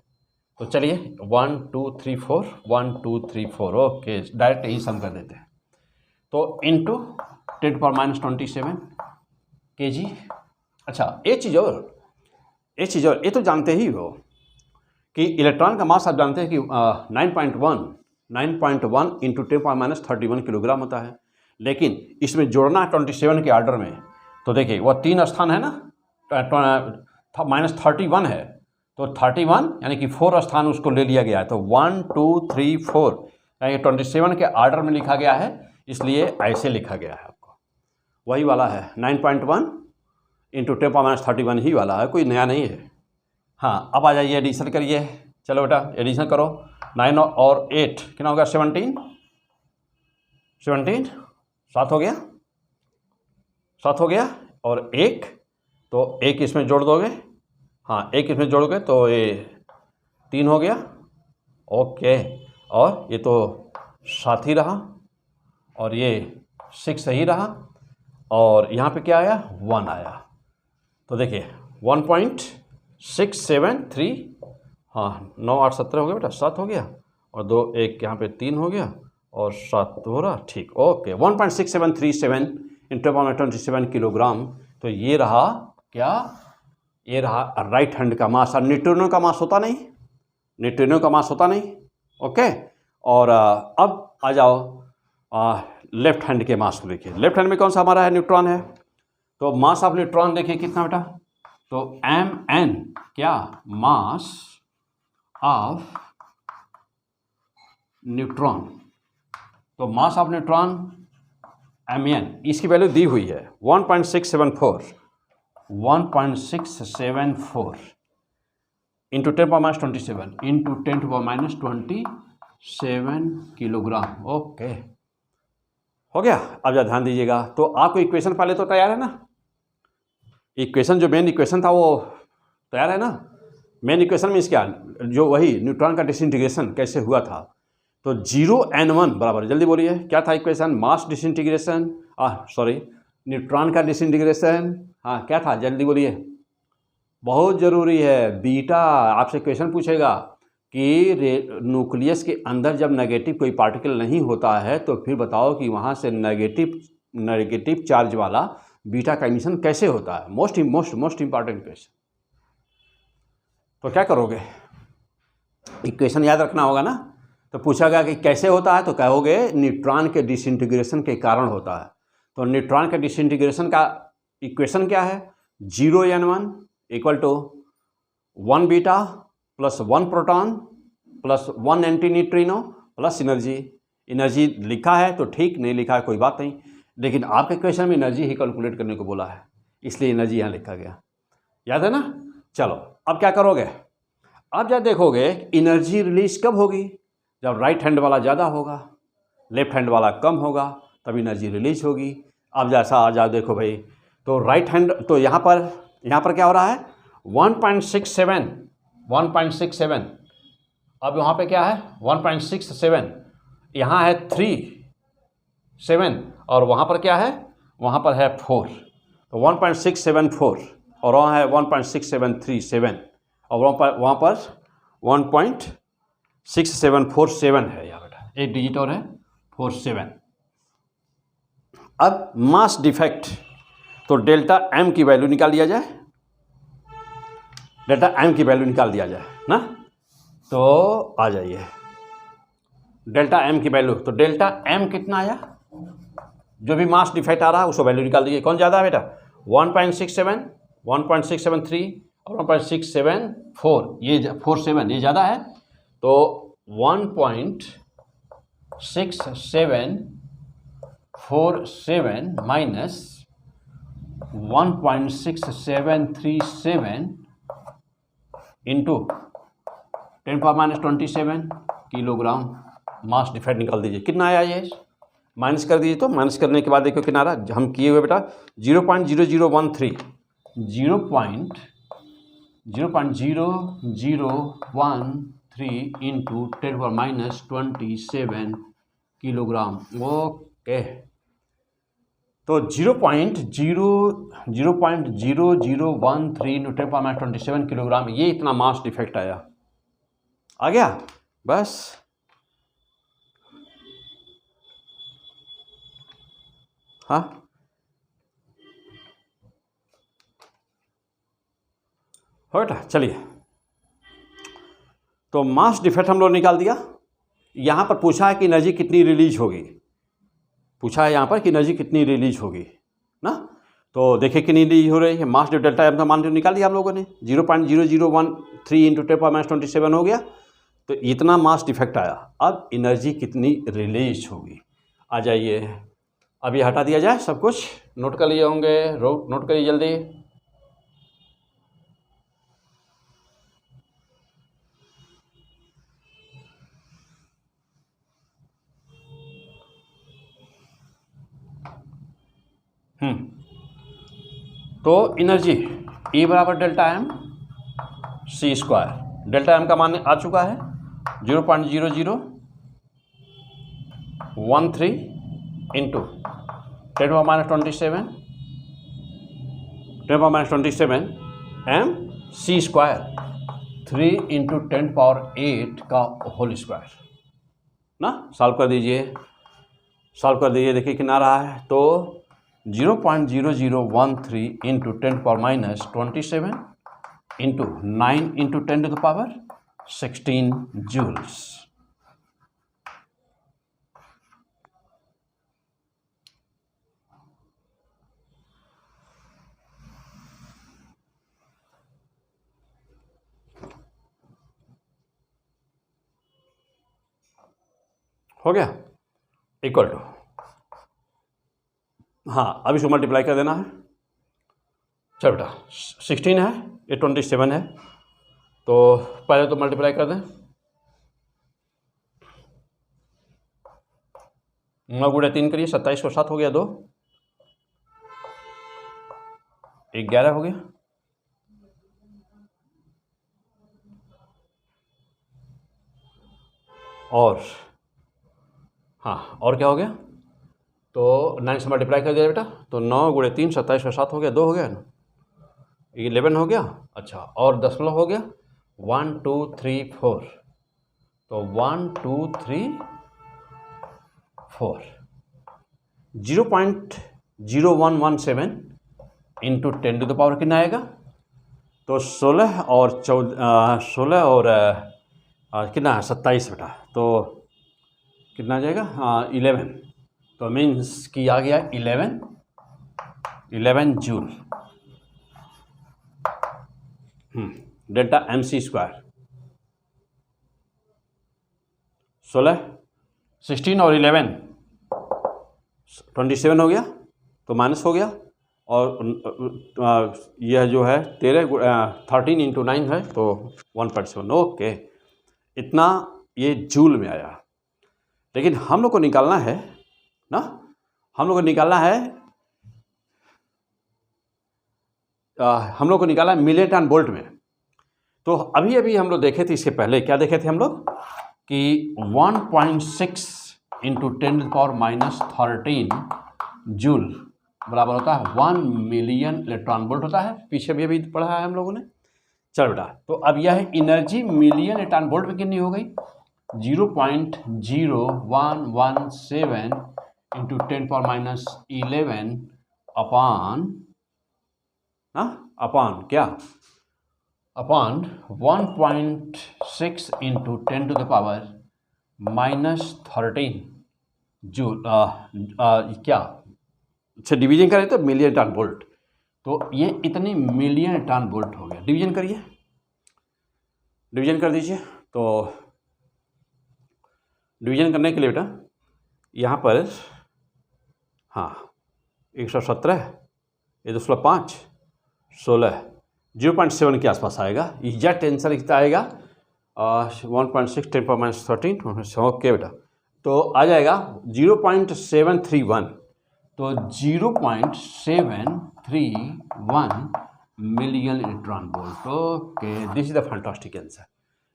तो चलिए 1 2 3 4 1 2 3 4, ओके डायरेक्ट यही सम कर देते हैं। तो इंटू 10⁻⁻27 kg। अच्छा, एक चीज़ और, ये तो जानते ही हो कि इलेक्ट्रॉन का मास आप जानते हैं कि 9.1 9.1 इंटू 10⁻³ किलोग्राम होता है। लेकिन इसमें जोड़ना 27 के ऑर्डर में, तो देखिए वह 3 स्थान है ना, -31 है, तो 31 यानी कि 4 स्थान उसको ले लिया गया है, तो 1 2 3 4 यानी 27 के ऑर्डर में लिखा गया है, इसलिए ऐसे लिखा गया है। आपको वही वाला है 9.1 इंटू 10⁻31 ही वाला है, कोई नया नहीं है। हाँ, अब आ जाइए एडिशन करिए। चलो बेटा एडिशन करो। 9 और 8 कितना होगा? 17 7 हो गया, 7 हो गया, और 1 तो 1 इसमें जोड़ दोगे, हाँ 1 इसमें जोड़ोगे तो ये 3 हो गया, ओके, और ये तो 7 ही रहा, और ये 6 ही रहा, और यहाँ पे क्या आया? 1 आया। तो देखिए 1.673, हाँ 9 8 17 हो गया बेटा, 7 हो गया, और 2 1 यहाँ पे 3 हो गया, और 7 हो रहा, ठीक, ओके। 1.6737 × 10⁻27 किलोग्राम। तो ये रहा क्या? ये रहा राइट हैंड का मास। और न्यूट्रिनो का मास होता नहीं, न्यूट्रिनो का मास होता नहीं, ओके। और अब आ जाओ लेफ्ट हैंड के मास को देखिए। लेफ्ट हैंड में कौन सा हमारा है? न्यूट्रॉन है। तो मास ऑफ न्यूट्रॉन देखिए कितना बेटा? तो Mn क्या? Mass of neutron. तो मास ऑफ न्यूट्रॉन Mn, इसकी वैल्यू दी हुई है 1.674 इंटू 10⁻27 इंटू 10⁻27 किलोग्राम, ओके हो गया। अब जरा ध्यान दीजिएगा, तो आपको इक्वेशन पहले तो तैयार है ना? इक्वेशन जो मेन इक्वेशन था वो तैयार है ना? मेन इक्वेशन मीन्स क्या? जो वही न्यूट्रॉन का डिसइंटीग्रेशन कैसे हुआ था। तो 0n1 बराबर, जल्दी बोलिए क्या था इक्वेशन? मास डिसइंटीग्रेशन, सॉरी न्यूट्रॉन का डिसइंटीग्रेशन, हाँ क्या था? जल्दी बोलिए, बहुत ज़रूरी है बीटा। आपसे क्वेश्चन पूछेगा कि न्यूक्लियस के अंदर जब नेगेटिव कोई पार्टिकल नहीं होता है तो फिर बताओ कि वहाँ से नेगेटिव चार्ज वाला बीटा का एमिशन कैसे होता है। Most important question. तो क्या करोगे? इक्वेशन याद रखना होगा ना। तो पूछा गया कि कैसे होता है, तो कहोगे न्यूट्रॉन के डिसइंटीग्रेशन के कारण होता है। तो न्यूट्रॉन के डिसइंटीग्रेशन का इक्वेशन क्या है? 0n1 equal to 1 beta plus 1 proton plus 1 antineutrino plus energy लिखा है तो ठीक, नहीं लिखा है कोई बात नहीं, लेकिन आपके क्वेश्चन में एनर्जी ही कैलकुलेट करने को बोला है, इसलिए एनर्जी यहाँ लिखा गया। याद है ना? चलो अब क्या करोगे? अब जब देखोगे एनर्जी रिलीज कब होगी? जब राइट हैंड वाला ज़्यादा होगा, लेफ्ट हैंड वाला कम होगा, तब एनर्जी रिलीज होगी। अब जैसा आ जाओ देखो भाई, तो राइट हैंड, तो यहाँ पर क्या हो रहा है? 1.67, अब यहाँ पे क्या है? 1.67, यहाँ है 3.7, और वहाँ पर क्या है? वहाँ पर है 4, तो 1.674, और वहाँ है 1.6737, और वहाँ पर 1.6747 है यहाँ बेटा, एक डिजिट और है 47। अब मास डिफेक्ट, तो डेल्टा एम की वैल्यू निकाल दिया जाए, डेल्टा एम की वैल्यू निकाल दिया जाए ना। तो आ जाइए डेल्टा एम की वैल्यू, तो डेल्टा एम कितना आया? जो भी मास डिफेक्ट आ रहा है उसको वैल्यू निकाल दीजिए। कौन ज़्यादा है बेटा? 1.67, 1.673 और 1.674, ये 47 ये ज़्यादा है, तो 1.6747 minus 1.6737 into 10⁻27 kilogram mass defect निकाल दीजिए। कितना आया ये? माइनस कर दीजिए। तो माइनस करने के बाद देखो कितना आ रहा, हम किए हुए बेटा 0.0013 इंटू 10⁻27 किलोग्राम, ओके। तो 0.0013 इंटू 10⁻27 किलोग्राम, ये इतना मास डिफेक्ट आया। आ गया? बस हाँ, हो बेटा। चलिए, तो मास डिफेक्ट हम लोग निकाल दिया, यहाँ पर पूछा है कि एनर्जी कितनी रिलीज होगी, पूछा है यहाँ पर कि एनर्जी कितनी रिलीज होगी ना। तो देखिए कितनी रिलीज हो रही है, मास डिवाइडेड डेल्टा एम का मान निकाल दिया हम लोगों ने, 0.0013 इंटू 10⁻27 हो गया। तो इतना मास डिफेक्ट आया। अब एनर्जी कितनी रिलीज होगी, आ जाइए अब ये हटा दिया जाए, सब कुछ नोट कर लिए होंगे, नोट करिए जल्दी। तो एनर्जी E बराबर delta M C square, delta M का मान आ चुका है 0.0013 into 10⁻27 M C square 3 into 10⁸ का होल स्क्वायर ना। सॉल्व कर दीजिए, देखिए कितना रहा है। तो 0.0013 इंटू 10⁻27 इंटू 9 इंटू 10⁻16 जूल्स। हो गया इक्वल टू, हाँ अब इसको मल्टीप्लाई कर देना है। चल बेटा 16 है, ये 27 है, तो पहले तो मल्टीप्लाई कर दें। 9 गुणे 3 करिए, 27 को 7 हो गया 2, 11 हो गया, और हाँ और क्या हो गया, तो 9 से मल्टीप्लाई कर दिया बेटा, तो 9 गुणे 3 27 को 7 हो गया, 2 हो गया ना, 11 हो गया। अच्छा और दशमलव हो गया 1 2 3 4, तो 1 2 3 4 0.0117 इंटू 10⁻, कितना आएगा, तो 16 और कितना 27 बेटा, तो कितना आ जाएगा 11, तो मीन्स कि आ गया 11 joule delta M C square. 16 और 11 27 हो गया, तो माइनस हो गया, और यह जो है 13 इंटू 9 है, तो 1.7, ओके इतना ये जूल में आया। लेकिन हम लोग को निकालना है ना, हम लोग को निकालना है मिलियन टन वोल्ट में। तो अभी हम लोग देखे थे, इसके पहले क्या देखे थे हम लोग कि 1.6 इंटू 10⁻13 जूल बराबर होता है 1 मिलियन इलेक्ट्रॉन वोल्ट होता है। पीछे भी पढ़ा है हम लोगों ने। चल बेटा, तो अब यह एनर्जी मिलियन इलेक्ट्रॉन वोल्ट में कितनी हो गई, 0.0117 इंटू 10⁻11 अपान क्या, अपान 1.6 इंटू 10⁻13 जूल क्या, अच्छा डिवीजन करें तो मिलियन टन वोल्ट, तो ये इतनी मिलियन टन वोल्ट हो गया। डिवीजन करिए, डिवीजन कर दीजिए। तो डिवीजन करने के लिए बेटा यहाँ पर हाँ 117, ये 2/5 16 0.7 के आसपास आएगा। एग्जैक्ट आंसर कितना आएगा 1.6 10⁻13, ओके बेटा, तो आ जाएगा 0.731, तो 0.731 million electron volt. Okay, this is the fantastic answer.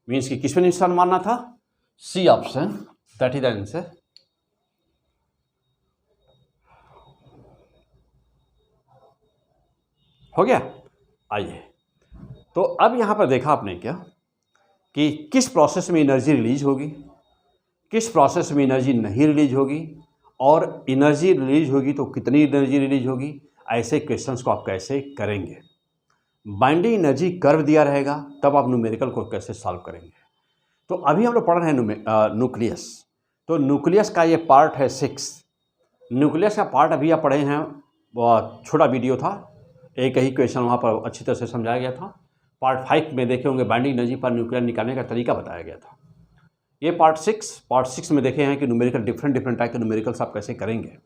Means कि किस में निशान मारना था, C option, that is the answer. हो गया। आइए, तो अब यहाँ पर देखा आपने क्या कि किस प्रोसेस में एनर्जी रिलीज होगी, किस प्रोसेस में एनर्जी नहीं रिलीज होगी, और एनर्जी रिलीज होगी तो कितनी एनर्जी रिलीज होगी। ऐसे क्वेश्चंस को आप कैसे करेंगे, बाइंडिंग एनर्जी कर्व दिया रहेगा, तब आप न्यूमेरिकल को कैसे सॉल्व करेंगे। तो अभी हम लोग पढ़ रहे हैं न्यूक्लियस। तो न्यूक्लियस का ये पार्ट है 6। न्यूक्लियस का पार्ट अभी आप पढ़े हैं, बहुत छोटा वीडियो था, एक ही क्वेश्चन वहाँ पर अच्छी तरह से समझाया गया था। पार्ट 5 में देखे होंगे बाइंडिंग एनर्जी पर न्यूक्लियर निकालने का तरीका बताया गया था। ये पार्ट 6 में देखे हैं कि न्यूमेरिकल डिफरेंट टाइप के न्यूमेरिकल्स आप कैसे करेंगे।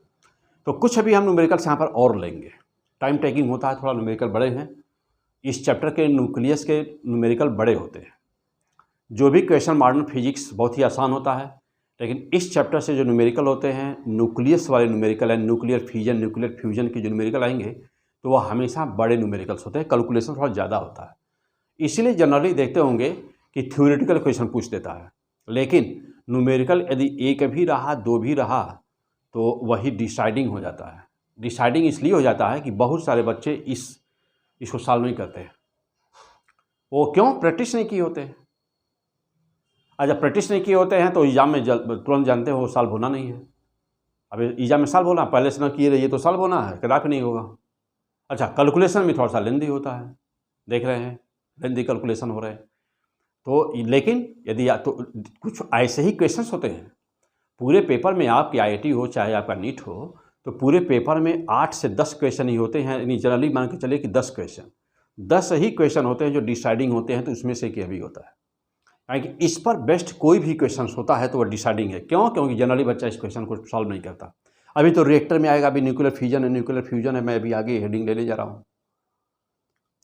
तो कुछ अभी हम न्यूमेरिकल्स यहाँ पर और लेंगे, टाइम टेकिंग होता है, थोड़ा न्यूमेरिकल बड़े हैं। इस चैप्टर के न्यूक्लियस के न्यूमेरिकल बड़े होते हैं। जो भी क्वेश्चन मॉडर्न फिजिक्स बहुत ही आसान होता है, लेकिन इस चैप्टर से जो न्यूमेरिकल होते हैं, न्यूक्लियस वाले न्यूमेरिकल है, न्यूक्लियर फिजन, न्यूक्लियर फ्यूजन के जो न्यूमेरिकल आएंगे तो वह हमेशा बड़े न्यूमेरिकल्स होते हैं, कैलकुलेशन थोड़ा ज़्यादा होता है। इसीलिए जनरली देखते होंगे कि थ्योरेटिकल क्वेश्चन पूछ देता है, लेकिन न्यूमेरिकल यदि एक भी रहा, दो भी रहा, तो वही डिसाइडिंग हो जाता है। डिसाइडिंग इसलिए हो जाता है कि बहुत सारे बच्चे इसको सॉल्व नहीं करते। वो क्यों? प्रैक्टिस नहीं किए होते हैं। और जब प्रैक्टिस नहीं किए होते हैं तो एग्जाम में तुरंत जानते हो सॉल्व होना नहीं है। अब एग्जाम में सॉल्व होना, पहले से ना किए रहिए तो सॉल्व होना है, कदापि नहीं होगा। अच्छा, कैलकुलेशन में थोड़ा सा लेंदी होता है, देख रहे हैं लेंदी कैलकुलेशन हो रहे हैं। तो लेकिन यदि तो कुछ ऐसे ही क्वेश्चंस होते हैं पूरे पेपर में, आपकी IIT हो चाहे आपका नीट हो, तो पूरे पेपर में 8 से 10 क्वेश्चन ही होते हैं। यानी जनरली मान के चलिए कि 10 ही क्वेश्चन होते हैं जो डिसाइडिंग होते हैं, तो उसमें से एक भी होता है। क्योंकि इस पर बेस्ट कोई भी क्वेश्चन होता है तो वह डिसाइडिंग है। क्यों? क्योंकि जनरली बच्चा इस क्वेश्चन को सॉल्व नहीं करता। अभी तो रिएक्टर में आएगा, अभी न्यूक्लियर फ्यूजन है, मैं अभी आगे हेडिंग लेने जा रहा हूँ।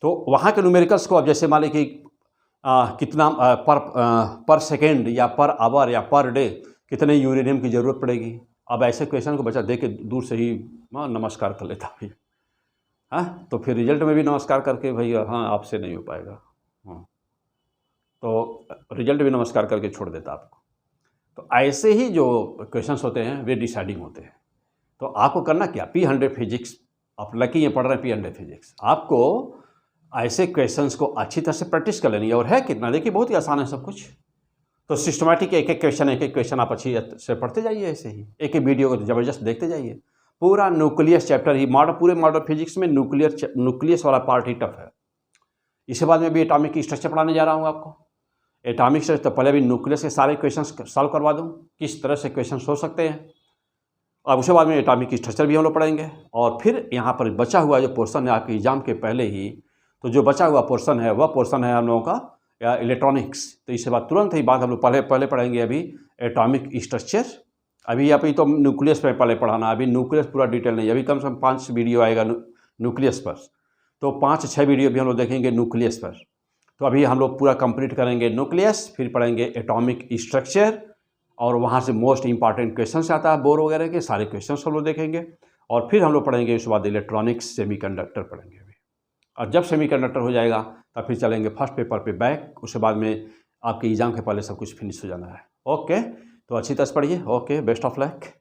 तो वहाँ के न्यूमेरिकल्स को अब जैसे मान लें कि कितना पर सेकेंड या पर आवर या पर डे कितने यूरेनियम की ज़रूरत पड़ेगी। अब ऐसे क्वेश्चन को बच्चा देख के दूर से ही नमस्कार कर लेता भाई, हाँ, तो फिर रिजल्ट में भी नमस्कार करके भाई हाँ आपसे नहीं हो पाएगा, हाँ, तो रिजल्ट भी नमस्कार करके छोड़ देता आपको। तो ऐसे ही जो क्वेश्चंस होते हैं वे डिसाइडिंग होते हैं। तो आपको करना क्या, P100 फिजिक्स, आप लकी ये पढ़ रहे हैं P100 फिजिक्स, आपको ऐसे क्वेश्चंस को अच्छी तरह से प्रैक्टिस कर लेनी है। और है कितना, देखिए बहुत ही आसान है सब कुछ। तो सिस्टमैटिक एक एक क्वेश्चन आप अच्छी से पढ़ते जाइए, ऐसे ही एक वीडियो को ज़बरदस्त देखते जाइए। पूरा न्यूक्लियस चैप्टर ही पूरे मॉडर्न फिजिक्स में न्यूक्लियस वाला पार्ट ही टफ है। इसके बाद में भी एटॉमिक स्ट्रक्चर पढ़ाने जा रहा हूँ आपको। एटॉमिक स्ट्रक्चर तो पहले भी न्यूक्लियस के सारे क्वेश्चन सॉल्व करवा दूँ, किस तरह से क्वेश्चन हो सकते हैं। अब उसके बाद में एटॉमिक स्ट्रक्चर भी हम लोग पढ़ेंगे। और फिर यहाँ पर बचा हुआ जो पोर्सन है आपके एग्जाम के पहले ही, तो जो बचा हुआ पोर्सन है वह पोर्सन है हम लोगों का या इलेक्ट्रॉनिक्स। तो इसके बाद तुरंत ही बाद हम लोग पहले पढ़ेंगे अभी एटॉमिक स्ट्रक्चर। अभी तो न्यूक्लियस पे पहले पढ़ाना, अभी न्यूक्लियस पूरा डिटेल नहीं, अभी कम से कम 5 वीडियो आएगा न्यूक्लियस पर, तो 5-6 वीडियो भी हम लोग देखेंगे न्यूक्लियस पर। तो अभी हम लोग पूरा कंप्लीट करेंगे न्यूक्लियस, फिर पढ़ेंगे एटॉमिक स्ट्रक्चर, और वहाँ से मोस्ट इंपॉर्टेंट क्वेश्चन आता है बोर वगैरह के, सारे क्वेश्चन हम लोग देखेंगे। और फिर हम लोग पढ़ेंगे उसके बाद इलेक्ट्रॉनिक्स, सेमीकंडक्टर पढ़ेंगे अभी। और जब सेमीकंडक्टर हो जाएगा तब फिर चलेंगे फर्स्ट पेपर पे बैक, उसके बाद में आपके एग्ज़ाम के पहले सब कुछ फिनिश हो जाना है। ओके, तो अच्छी तरह से पढ़िए। Okay, best of luck.